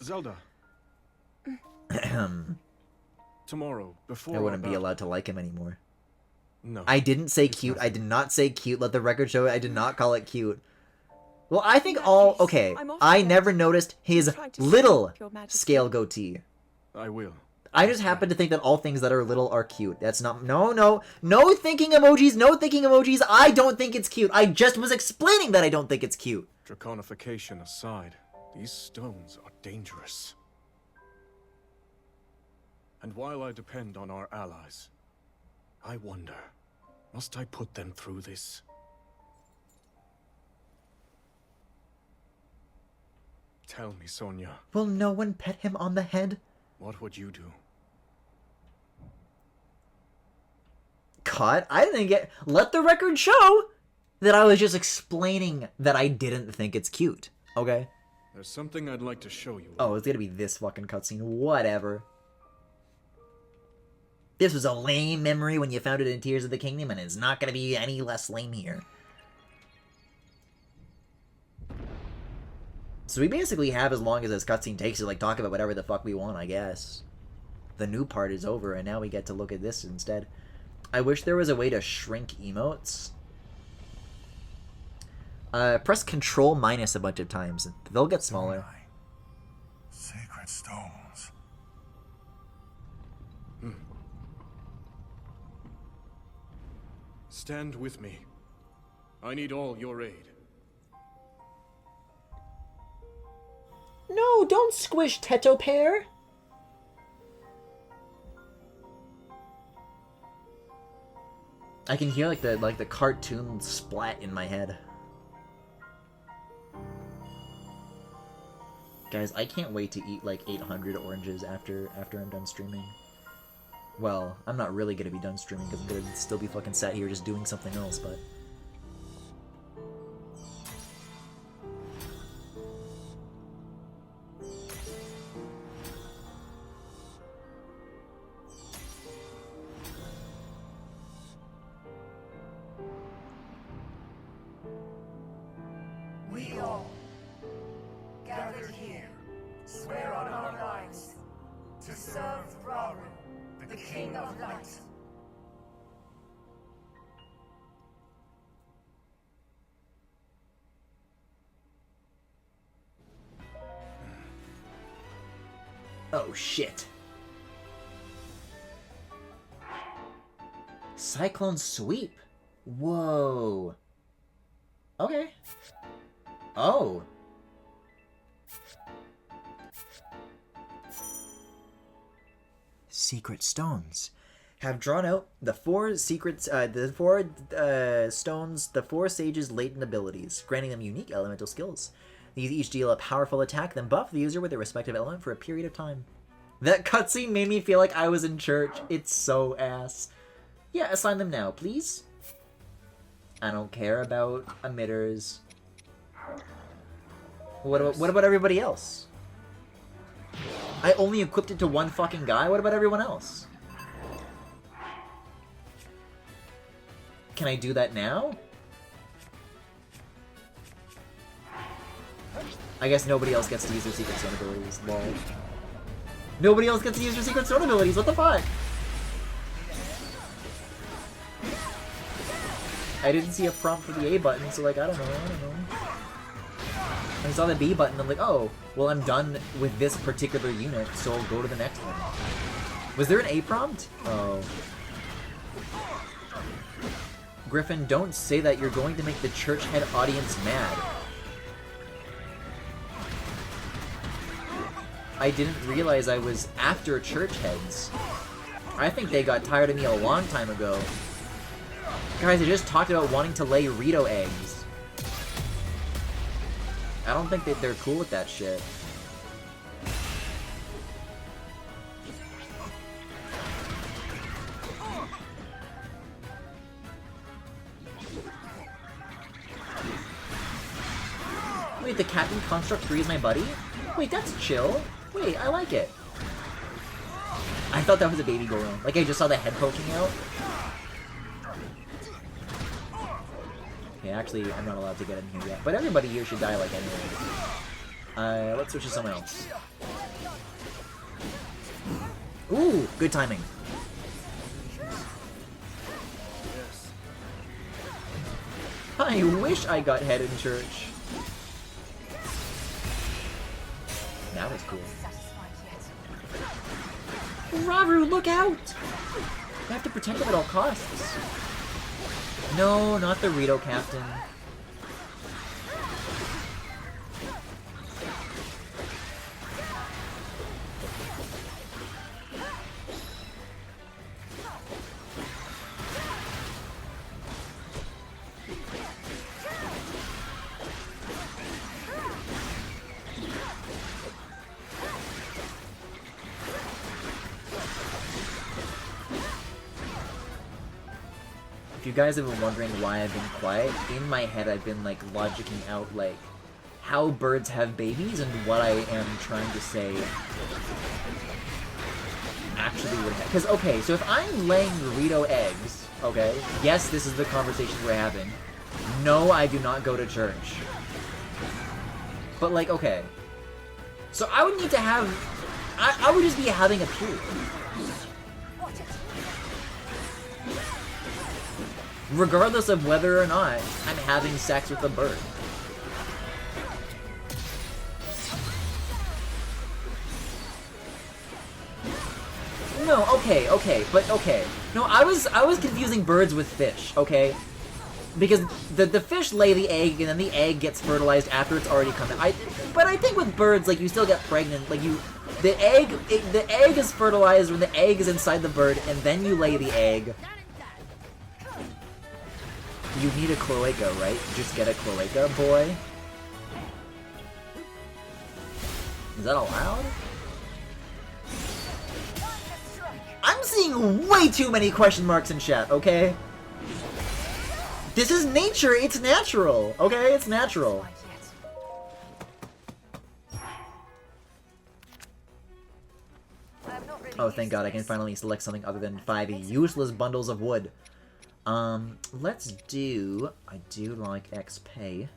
Zelda. Tomorrow, before I wouldn't be battle. allowed to like him anymore. No. I didn't say cute. I did not say cute. Let the record show it. I did not call it cute. Well, I think okay. I never noticed his little scale goatee. I will. I just happen to think that all things that are little are cute. That's not... No thinking emojis, no thinking emojis. I don't think it's cute. I just was explaining that I don't think it's cute. Draconification aside, these stones are dangerous. And while I depend on our allies, I wonder, must I put them through this? Tell me, Sonia. Will no one pet him on the head? What would you do? Cut? I didn't get... Let the record show that I was just explaining that I didn't think it's cute. Okay? There's something I'd like to show you. Oh, it's gonna be this fucking cutscene. Whatever. This was a lame memory when you found it in Tears of the Kingdom, and it's not gonna be any less lame here. So we basically have as long as this cutscene takes to like talk about whatever the fuck we want, I guess. The new part is over, and now we get to look at this instead. I wish there was a way to shrink emotes. Press Control minus a bunch of times. They'll get smaller. Sacred stones. Stand with me. I need all your aid. No, don't squish Teto Pear. I can hear like the cartoon splat in my head. Guys, I can't wait to eat like 800 oranges after I'm done streaming. Well, I'm not really gonna be done streaming because I'm gonna still be fucking sat here just doing something else, but... We all, gathered here, swear on our lives to serve Raru, the King of Light. Oh shit. Cyclone Sweep? Whoa. Okay. Oh. Secret stones. Have drawn out the four secrets, stones, the four sages' latent abilities, granting them unique elemental skills. These each deal a powerful attack, then buff the user with their respective element for a period of time. That cutscene made me feel like I was in church. It's so ass. Yeah, assign them now, please. I don't care about emitters. What about everybody else? I only equipped it to one fucking guy? What about everyone else? Can I do that now? I guess nobody else gets to use their secret stone abilities. Lol. Nobody else gets to use their secret stone abilities. What the fuck? I didn't see a prompt for the A button, so like, I don't know. I saw the B button, I'm like, oh, well I'm done with this particular unit, so I'll go to the next one. Was there an A prompt? Oh. Griffin, don't say that, you're going to make the church head audience mad. I didn't realize I was after church heads. I think they got tired of me a long time ago. Guys, I just talked about wanting to lay Rito eggs. I don't think that they're cool with that shit. Wait, the Captain Construct 3 is my buddy? Wait, that's chill. Wait, I like it. I thought that was a baby Goron. Like, I just saw the head poking out. Okay, actually, I'm not allowed to get in here yet. But everybody here should die like anyway. Let's switch to someone else. Ooh, good timing. I wish I got head in church. That was cool. Raru, look out! I have to protect him at all costs. No, not the Rito Captain. If you guys have been wondering why I've been quiet, in my head I've been like logicking out like how birds have babies and what I am trying to say actually would have. Because, okay, so if I'm laying Rito eggs, okay, yes, this is the conversation we're having. No, I do not go to church. But like, okay. So I would need to have, I would just be having a period. Regardless of whether or not I'm having sex with a bird. No, okay, but okay. No, I was confusing birds with fish, okay? Because the fish lay the egg and then the egg gets fertilized after it's already come out. But I think with birds, like, you still get pregnant. Like, the egg is fertilized when the egg is inside the bird and then you lay the egg. You need a cloaca, right? Just get a cloaca, boy. Is that allowed? I'm seeing way too many question marks in chat, okay? This is nature, it's natural, okay? It's natural. Oh, thank God, I can finally select something other than 5 useless bundles of wood. Let's do... I do like XP.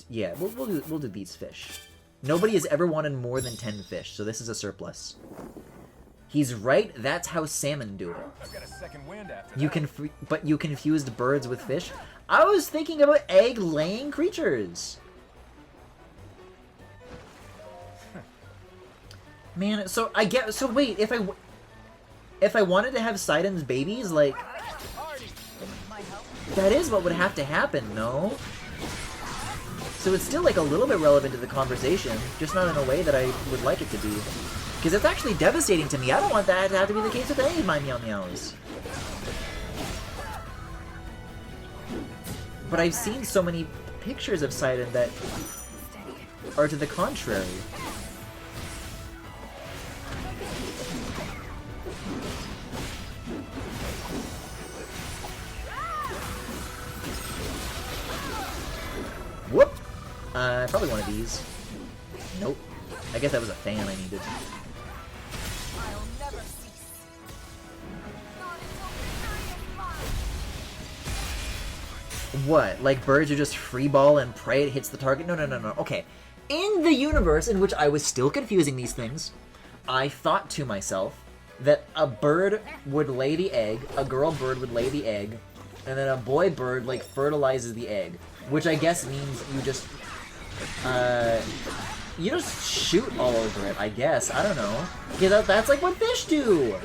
Yeah, we'll do these fish. Nobody has ever wanted more than 10 fish, so this is a surplus. He's right, that's how salmon do it. I've got a second wind after But you confused birds with fish? I was thinking about egg-laying creatures. Man, so I get... So wait, if I wanted to have Sidon's babies, like... That is what would have to happen, no? So it's still, like, a little bit relevant to the conversation, just not in a way that I would like it to be. Because it's actually devastating to me. I don't want that to have to be the case with any of my Meow Meows. But I've seen so many pictures of Sidon that are to the contrary. Whoop! Probably one of these. Nope. I guess that was a fan I needed. What? Like birds are just free ball and pray it hits the target? No. Okay. In the universe in which I was still confusing these things, I thought to myself that a bird would lay the egg, a girl bird would lay the egg, and then a boy bird, like, fertilizes the egg. Which I guess means you just shoot all over it, I guess. I don't know. Because that's like what fish do!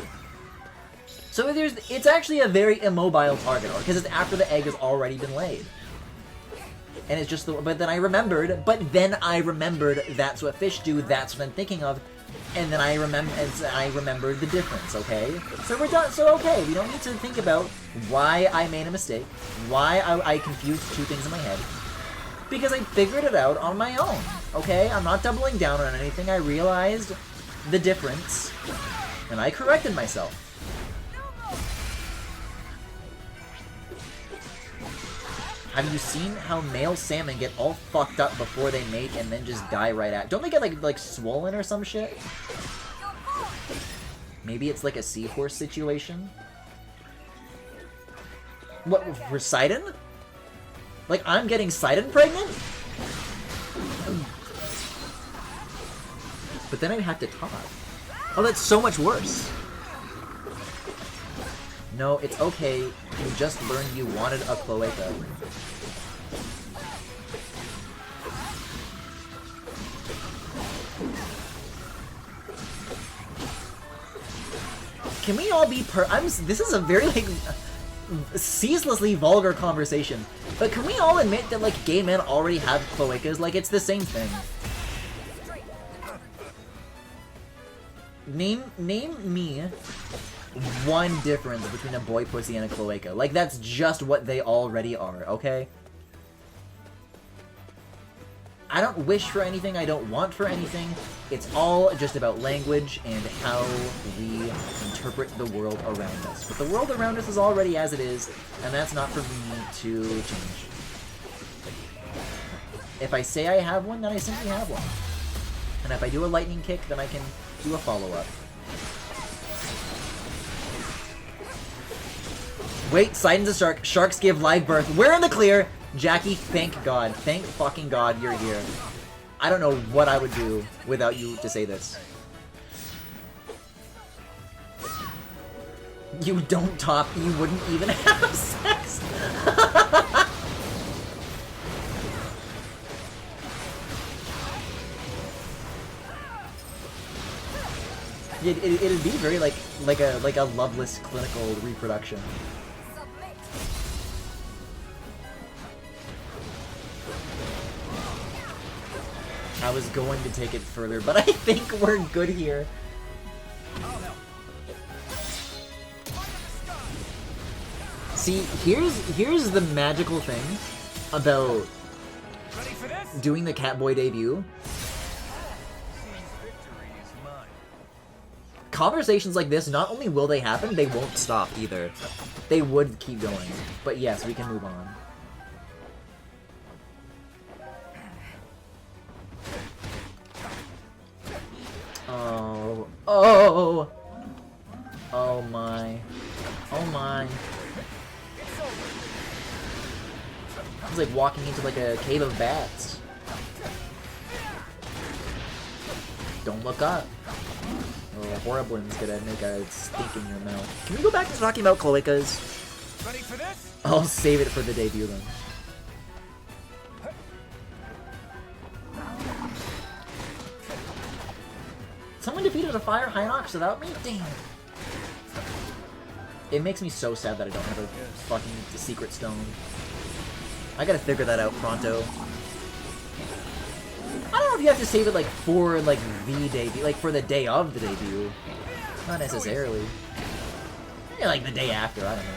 So it's actually a very immobile target, because it's after the egg has already been laid. And it's just but then I remembered that's what fish do, that's what I'm thinking of, and then I remembered the difference, okay? So we're done, so okay, we don't need to think about why I made a mistake, why I confused two things in my head, because I figured it out on my own, okay? I'm not doubling down on anything, I realized the difference, and I corrected myself. Have you seen how male salmon get all fucked up before they mate and then just die right at? Don't they get like swollen or some shit? Maybe it's like a seahorse situation? What, for Sidon? Like I'm getting Sidon pregnant? But then I'd have to talk. Oh, that's so much worse. No, it's okay. You just learned you wanted a cloaca. Can we all be this is a very, like, ceaselessly vulgar conversation. But can we all admit that, like, gay men already have cloacas? Like, it's the same thing. Name me one difference between a boy pussy and a cloaca. Like, that's just what they already are, okay? I don't wish for anything, I don't want for anything. It's all just about language and how we interpret the world around us. But the world around us is already as it is, and that's not for me to change. If I say I have one, then I simply have one. And if I do a lightning kick, then I can do a follow-up. Wait, Sidon's a shark. Sharks give live birth. We're in the clear! Jackie, thank God. Thank fucking God you're here. I don't know what I would do without you to say this. You don't top, you wouldn't even have sex! It'd be very like a loveless clinical reproduction. I was going to take it further, but I think we're good here. See, here's the magical thing about doing the Catboy debut. Conversations like this, not only will they happen, they won't stop either. They would keep going. But yes, we can move on. Oh. Oh! Oh my. Oh my. It's like walking into like a cave of bats. Don't look up. Oh, Horriblin's gonna make a stink in your mouth. Can we go back to talking about cloacas? Ready for this? I'll save it for the debut then. Someone defeated a fire Hinox without me? Damn. It makes me so sad that I don't have a fucking secret stone. I gotta figure that out pronto. I don't know if you have to save it like for like the debut, like for the day of the debut. Not necessarily. Maybe like the day after, I don't know.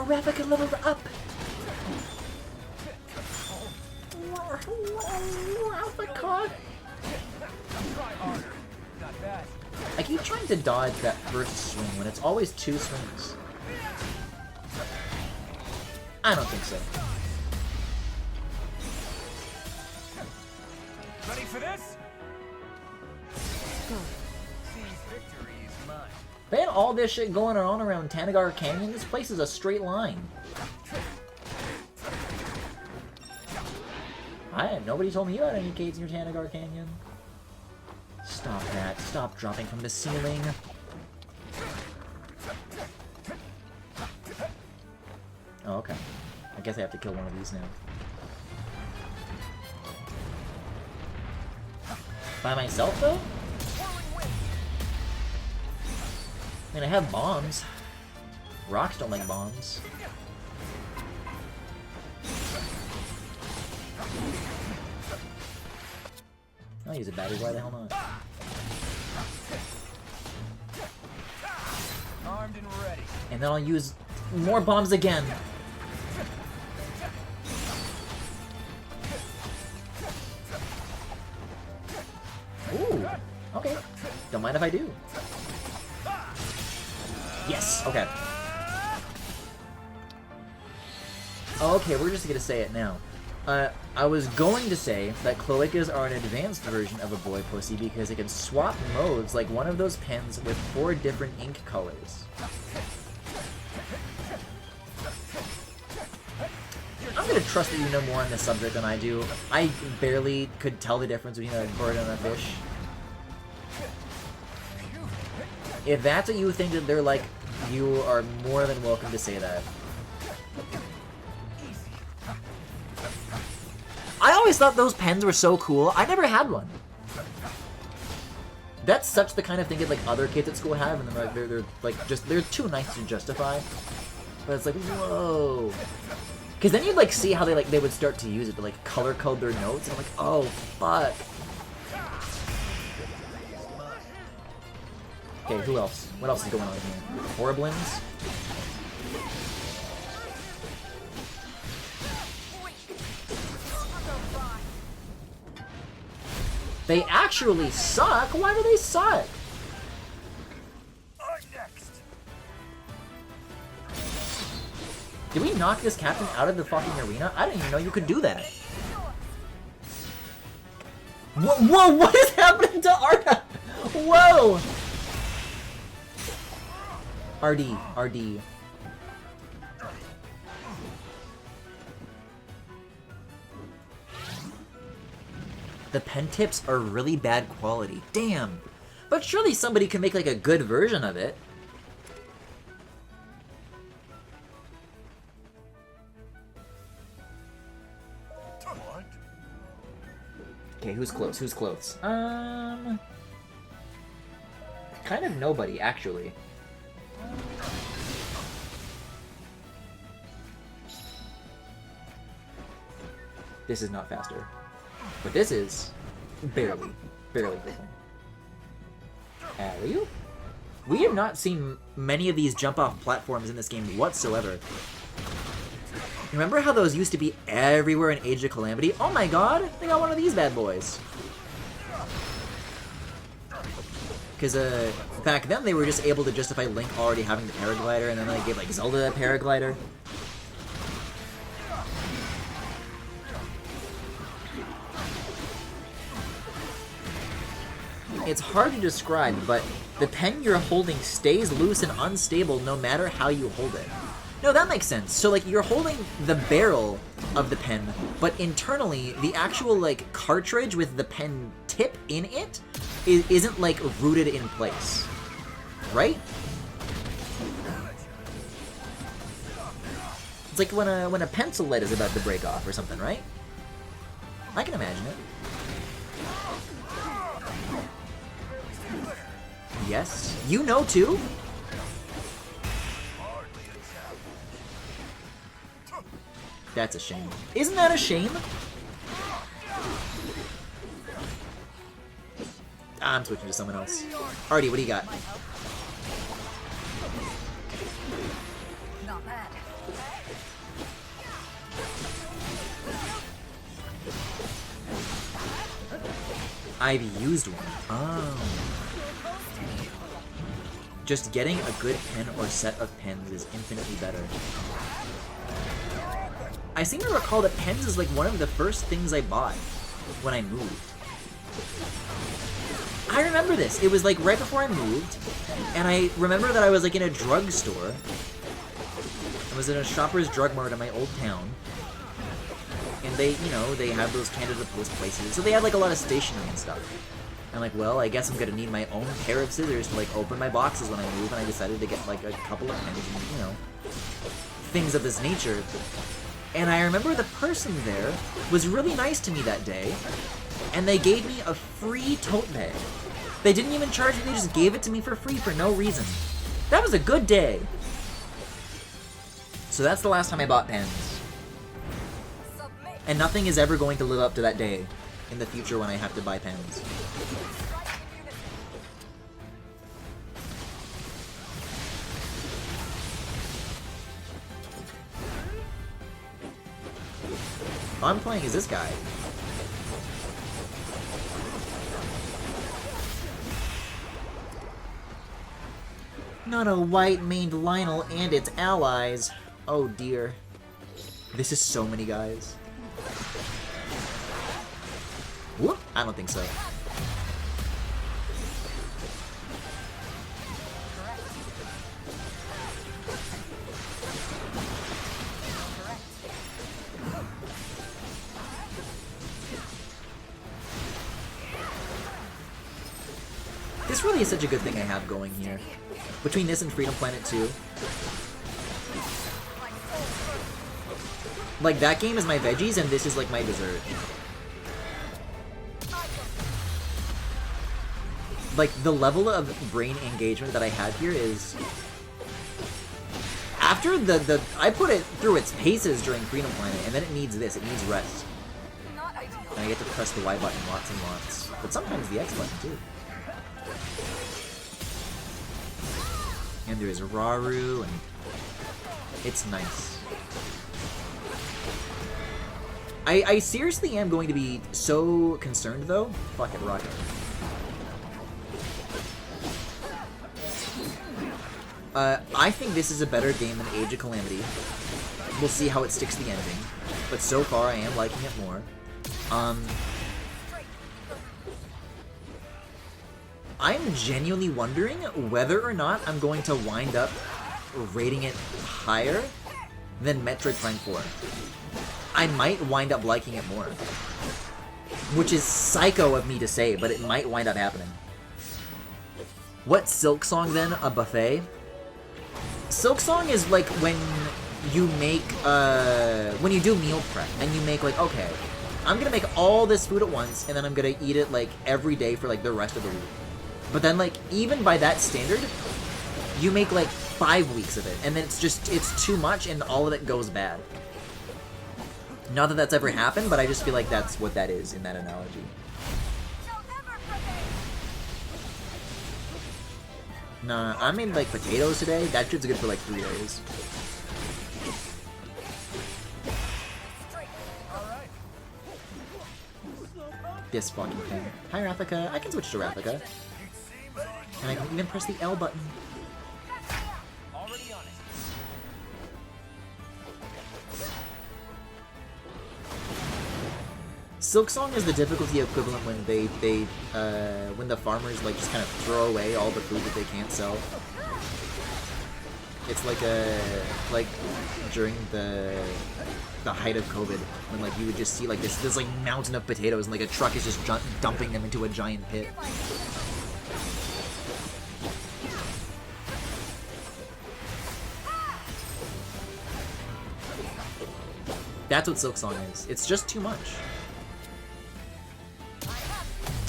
Ravika leveled up! Ravika! I keep trying to dodge that first swing when it's always two swings. I don't think so. Ready for this? Victory is mine. They had all this shit going on around Tanagar Canyon. This place is a straight line. Nobody told me you had any caves near Tanagar Canyon. Stop that. Stop dropping from the ceiling. Oh, okay. I guess I have to kill one of these now. By myself, though? I mean, I have bombs. Rocks don't like bombs. I'll use a battery, why the hell not? Armed and ready. And then I'll use more bombs again. Ooh, okay. Don't mind if I do. Yes, okay. Okay, we're just gonna say it now. I was going to say that cloacas are an advanced version of a boy pussy because it can swap modes like one of those pens with 4 different ink colors. I'm gonna trust that you know more on this subject than I do. I barely could tell the difference between a bird and a fish. If that's what you think that they're like, you are more than welcome to say that. I always thought those pens were so cool. I never had one. That's such the kind of thing that like other kids at school have, and they're like just they're too nice to justify. But it's like, whoa. Because then you'd like see how they would start to use it to like color code their notes, and I'm like, oh fuck. Okay, who else? What else is going on here? Horriblins? They actually suck? Why do they suck? Next. Did we knock this captain out of the fucking arena? I didn't even know you could do that. Whoa, what is happening to Arda? Whoa! RD. The pen tips are really bad quality. Damn. But surely somebody can make like a good version of it. Okay, who's close? Who's close? Kind of nobody, actually. This is not faster. But this is barely quicker. Alley-oop? We have not seen many of these jump-off platforms in this game whatsoever. Remember how those used to be everywhere in Age of Calamity? Oh my god! They got one of these bad boys! Because, back then they were just able to justify Link already having the paraglider, and then they gave, like, Zelda that paraglider. It's hard to describe, but the pen you're holding stays loose and unstable no matter how you hold it. No, that makes sense. So, like, you're holding the barrel of the pen, but internally, the actual, like, cartridge with the pen tip in it isn't, like, rooted in place. Right? It's like when a pencil lead is about to break off or something, right? I can imagine it. Yes. You know, too? That's a shame. Isn't that a shame? I'm switching to someone else. Artie, what do you got? Not bad. I've used one. Oh. Just getting a good pen or set of pens is infinitely better. I seem to recall that pens is like one of the first things I bought when I moved. I remember this. It was like right before I moved, and I remember that I was like in a drugstore. I was in a Shoppers Drug Mart in my old town, and they, you know, they have those Canada Post places, so they had like a lot of stationery and stuff. I'm like, well, I guess I'm gonna need my own pair of scissors to like open my boxes when I move, and I decided to get like a couple of pens and, you know, things of this nature. And I remember the person there was really nice to me that day, and they gave me a free tote bag. They didn't even charge me, they just gave it to me for free for no reason. That was a good day. So that's the last time I bought pens. And nothing is ever going to live up to that day in the future when I have to buy pens. All I'm playing is this guy. Not a white-maned Lionel and its allies. Oh dear. This is so many guys. Whoop! I don't think so. This really is such a good thing I have going here. Between this and Freedom Planet 2. Like, that game is my veggies, and this is like my dessert. Like, the level of brain engagement that I have here is... After I put it through its paces during Freedom Planet, and then it needs this, it needs rest. And I get to press the Y button lots and lots. But sometimes the X button, too. And there's Raru, and it's nice. I seriously am going to be so concerned, though. Fuck it, Rocket. I think this is a better game than Age of Calamity. We'll see how it sticks the ending. But so far, I am liking it more. I'm genuinely wondering whether or not I'm going to wind up rating it higher than Metroid Prime 4. I might wind up liking it more. Which is psycho of me to say, but it might wind up happening. What's Silk Song then? A buffet? Silk Song is like when you make, when you do meal prep, and you make like, okay, I'm gonna make all this food at once, and then I'm gonna eat it like every day for like the rest of the week. But then like, even by that standard, you make like 5 weeks of it, and then it's too much, and all of it goes bad. Not that that's ever happened, but I just feel like that's what that is in that analogy. Nah, I made like potatoes today. That shit's good for like 3 days. This fucking thing. Hi, Rathica. I can switch to Rathica. And I can even press the L button. Silksong is the difficulty equivalent when when the farmers like just kind of throw away all the food that they can't sell. It's like during the height of COVID when like you would just see like this like mountain of potatoes and like a truck is just dumping them into a giant pit. That's what Silksong is. It's just too much.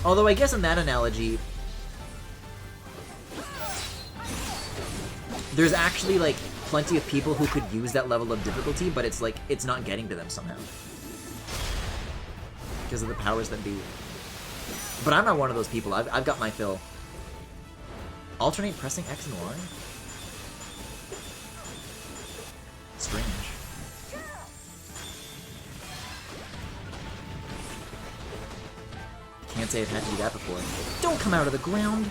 Although I guess in that analogy, there's actually like plenty of people who could use that level of difficulty, but it's like it's not getting to them somehow because of the powers that be. But I'm not one of those people. I've got my fill. Alternate pressing X and Y? Strange. Can't say I've had to do that before. Don't come out of the ground!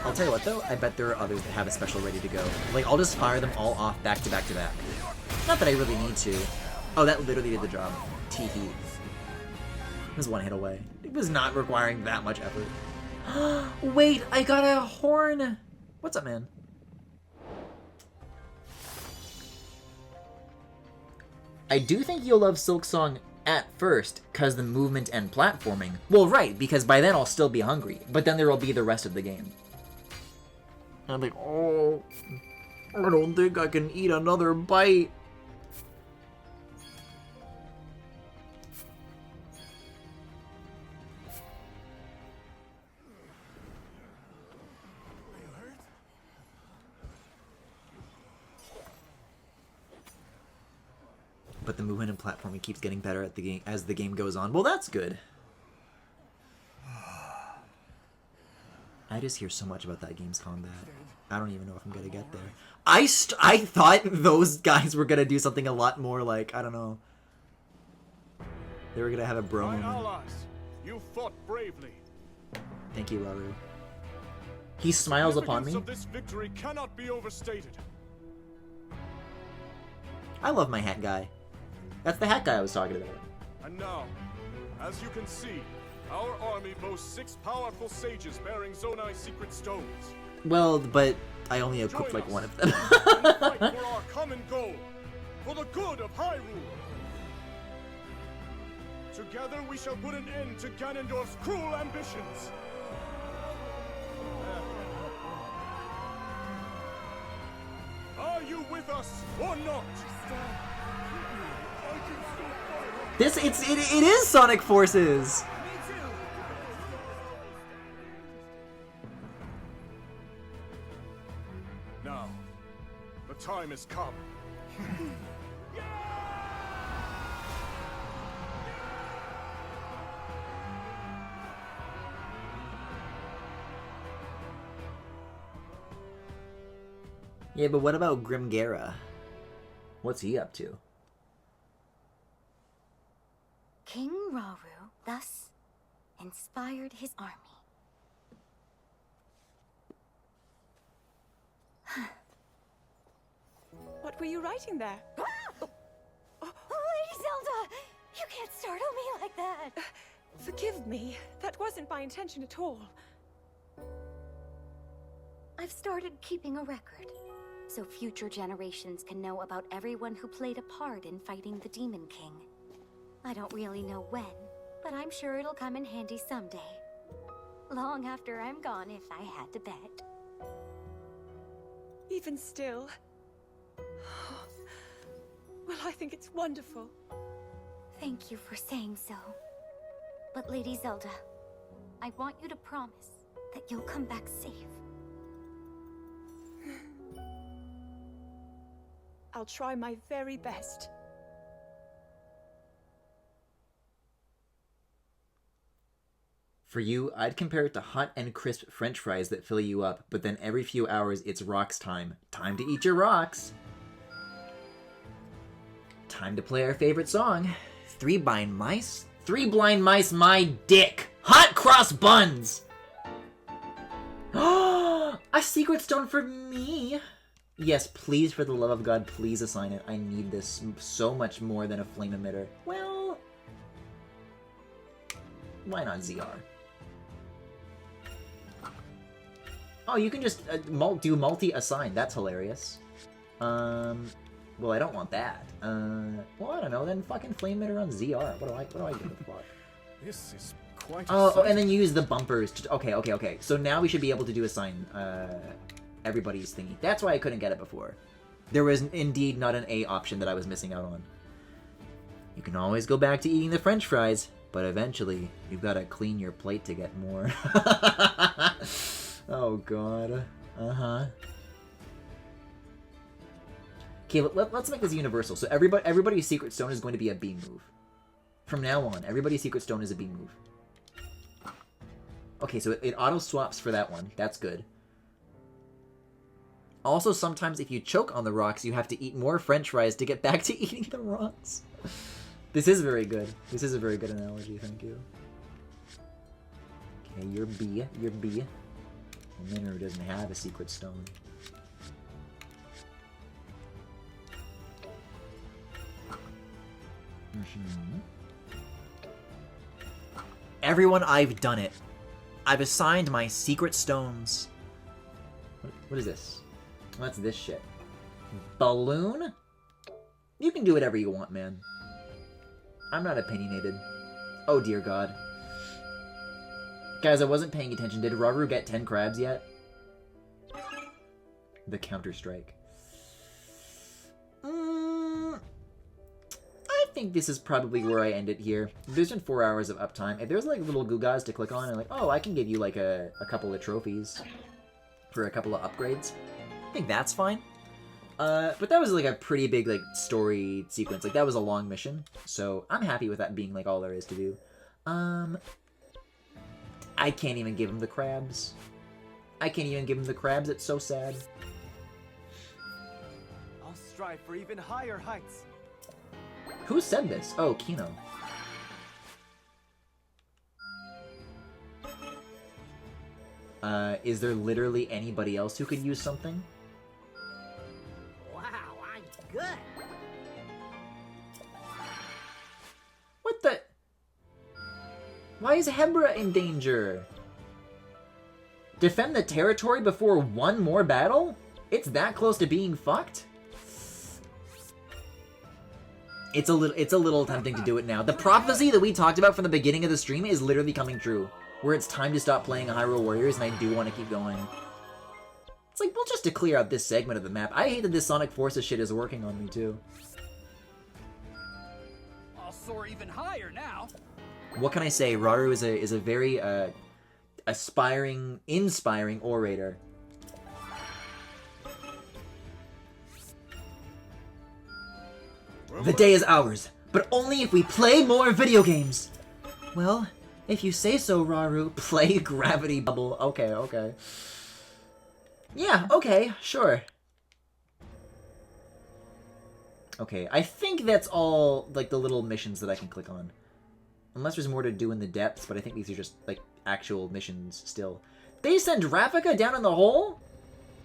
I'll tell you what though, I bet there are others that have a special ready to go. Like, I'll just fire them all off back to back to back. Not that I really need to. Oh, that literally did the job. Teehee. It was one hit away. It was not requiring that much effort. Wait, I got a horn! What's up, man? I do think you'll love Silksong at first, cause the movement and platforming. Well, right, because by then I'll still be hungry, but then there will be the rest of the game. I'm like, oh, I don't think I can eat another bite. But the movement and platforming keeps getting better at the game as the game goes on. Well, that's good. I just hear so much about that game's combat. I don't even know if I'm gonna get there. I thought those guys were gonna do something a lot more like, I don't know. They were gonna have a bro moment. Allies, you fought bravely. Thank you, Raru. He smiles upon me. The significance of this victory cannot be overstated. I love my hat guy. That's the hat guy I was talking about. And now, as you can see, our army boasts 6 powerful sages bearing Zonai's secret stones. Well, but I only equipped like one of them. And fight for our common goal, for the good of Hyrule. Together we shall put an end to Ganondorf's cruel ambitions. Are you with us or not? It is Sonic Forces. Now, the time has come. Yeah, but what about Grimgera? What's he up to? King Rauru thus inspired his army. What were you writing there? Lady Zelda! You can't startle me like that! Forgive me. That wasn't my intention at all. I've started keeping a record, so future generations can know about everyone who played a part in fighting the Demon King. I don't really know when, but I'm sure it'll come in handy someday. Long after I'm gone, if I had to bet. Even still, Well, I think it's wonderful. Thank you for saying so. But Lady Zelda, I want you to promise that you'll come back safe. I'll try my very best. For you, I'd compare it to hot and crisp french fries that fill you up, but then every few hours it's rocks time. Time to eat your rocks. Time to play our favorite song. 3 blind mice? 3 blind mice, my dick! Hot cross buns! A secret stone for me! Yes, please, for the love of God, please assign it. I need this so much more than a flame emitter. Well, why not ZR? Oh, you can just do multi-assign. That's hilarious. Well, I don't want that. Well, I don't know. Then fucking flame emitter on ZR. What do I give a fuck? This is quite. Oh, and then use the bumpers. Okay. So now we should be able to do assign everybody's thingy. That's why I couldn't get it before. There was indeed not an A option that I was missing out on. You can always go back to eating the french fries, but eventually you've got to clean your plate to get more. Oh god. Uh-huh. Okay, let's make this universal. So everybody's secret stone is going to be a B move. From now on, everybody's secret stone is a B move. Okay, so it auto-swaps for that one. That's good. Also, sometimes if you choke on the rocks, you have to eat more french fries to get back to eating the rocks. This is very good. This is a very good analogy, thank you. Okay, you're B. You're B. And Minoru doesn't have a secret stone. Everyone, I've done it. I've assigned my secret stones. What is this? What's this shit? Balloon? You can do whatever you want, man. I'm not opinionated. Oh dear god. Guys, I wasn't paying attention. Did Raru get 10 crabs yet? The Counter-Strike. I think this is probably where I end it here. There's been 4 hours of uptime. If there's like little Gugas to click on and like, oh, I can give you like a couple of trophies for a couple of upgrades, I think that's fine. But that was like a pretty big like story sequence. Like that was a long mission, so I'm happy with that being like all there is to do. I can't even give him the crabs. I can't even give him the crabs. It's so sad. I'll strive for even higher heights. Who said this? Oh, Kino. Is there literally anybody else who could use something? Wow, I'm good. What the? Why is Hebra in danger? Defend the territory before one more battle? It's that close to being fucked? It's a little tempting to do it now. The prophecy that we talked about from the beginning of the stream is literally coming true. Where it's time to stop playing Hyrule Warriors, and I do want to keep going. It's like, well, just to clear out this segment of the map. I hate that this Sonic Forces shit is working on me, too. I'll soar even higher now. What can I say? Raru is a very inspiring orator. The day is ours, but only if we play more video games. Well, if you say so, Raru. Play Gravity Bubble. Okay. Yeah, okay, sure. Okay, I think that's all, like, the little missions that I can click on. Unless there's more to do in the depths, but I think these are just, like, actual missions still. They send Rafika down in the hole?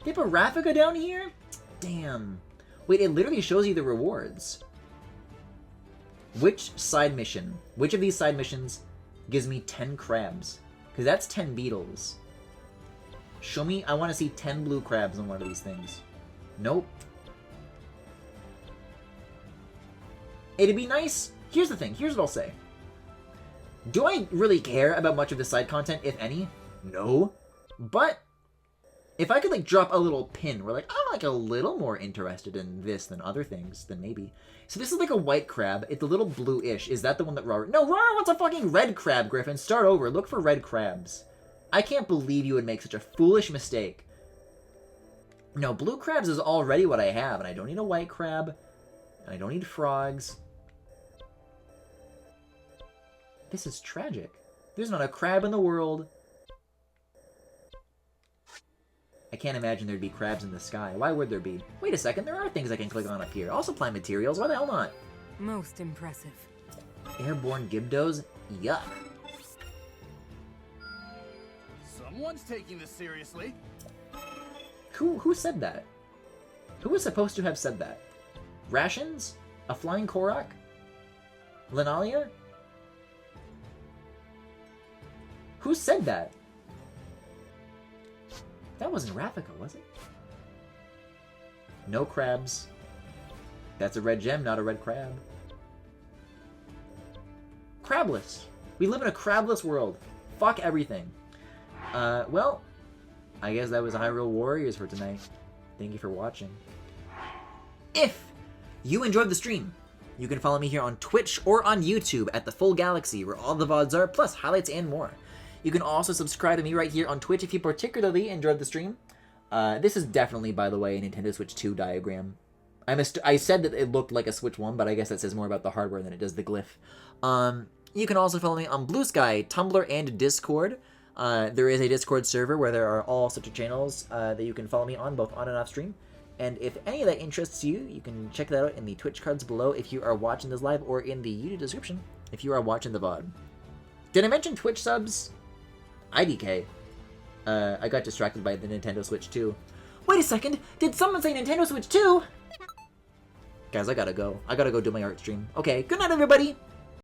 They put Rafika down here? Damn. Wait, it literally shows you the rewards. Which side mission? Which of these side missions gives me 10 crabs? Because that's 10 beetles. Show me, I want to see 10 blue crabs on one of these things. Nope. It'd be nice. Here's the thing, here's what I'll say. Do I really care about much of the side content, if any? No. But If I could, like, drop a little pin, we're like, I'm, like, a little more interested in this than other things, then maybe. So this is, like, a white crab. It's a little blue-ish. Is that the one that Robert... No, Robert wants a fucking red crab, Griffin. Start over. Look for red crabs. I can't believe you would make such a foolish mistake. No, blue crabs is already what I have, and I don't need a white crab, and I don't need frogs. This is tragic. There's not a crab in the world. I can't imagine there'd be crabs in the sky. Why would there be? Wait a second, there are things I can click on up here. I'll supply materials, why the hell not? Most impressive. Airborne Gibdos? Yuck. Someone's taking this seriously. Who said that? Who was supposed to have said that? Rations? A flying Korok? Linalia? Who said that? That wasn't Rafika, was it? No crabs. That's a red gem, not a red crab. Crabless. We live in a crabless world. Fuck everything. Well, I guess that was Hyrule Warriors for tonight. Thank you for watching. If you enjoyed the stream, you can follow me here on Twitch or on YouTube at The Full Galaxy, where all the VODs are, plus highlights and more. You can also subscribe to me right here on Twitch if you particularly enjoyed the stream. This is definitely, by the way, a Nintendo Switch 2 diagram. I said that it looked like a Switch 1, but I guess that says more about the hardware than it does the glyph. You can also follow me on Blue Sky, Tumblr, and Discord. There is a Discord server where there are all sorts of channels that you can follow me on, both on and off stream. And if any of that interests you, you can check that out in the Twitch cards below if you are watching this live, or in the YouTube description if you are watching the VOD. Did I mention Twitch subs? IDK. I got distracted by the Nintendo Switch 2. Wait a second! Did someone say Nintendo Switch 2? Guys, I gotta go. I gotta go do my art stream. Okay, good night, everybody!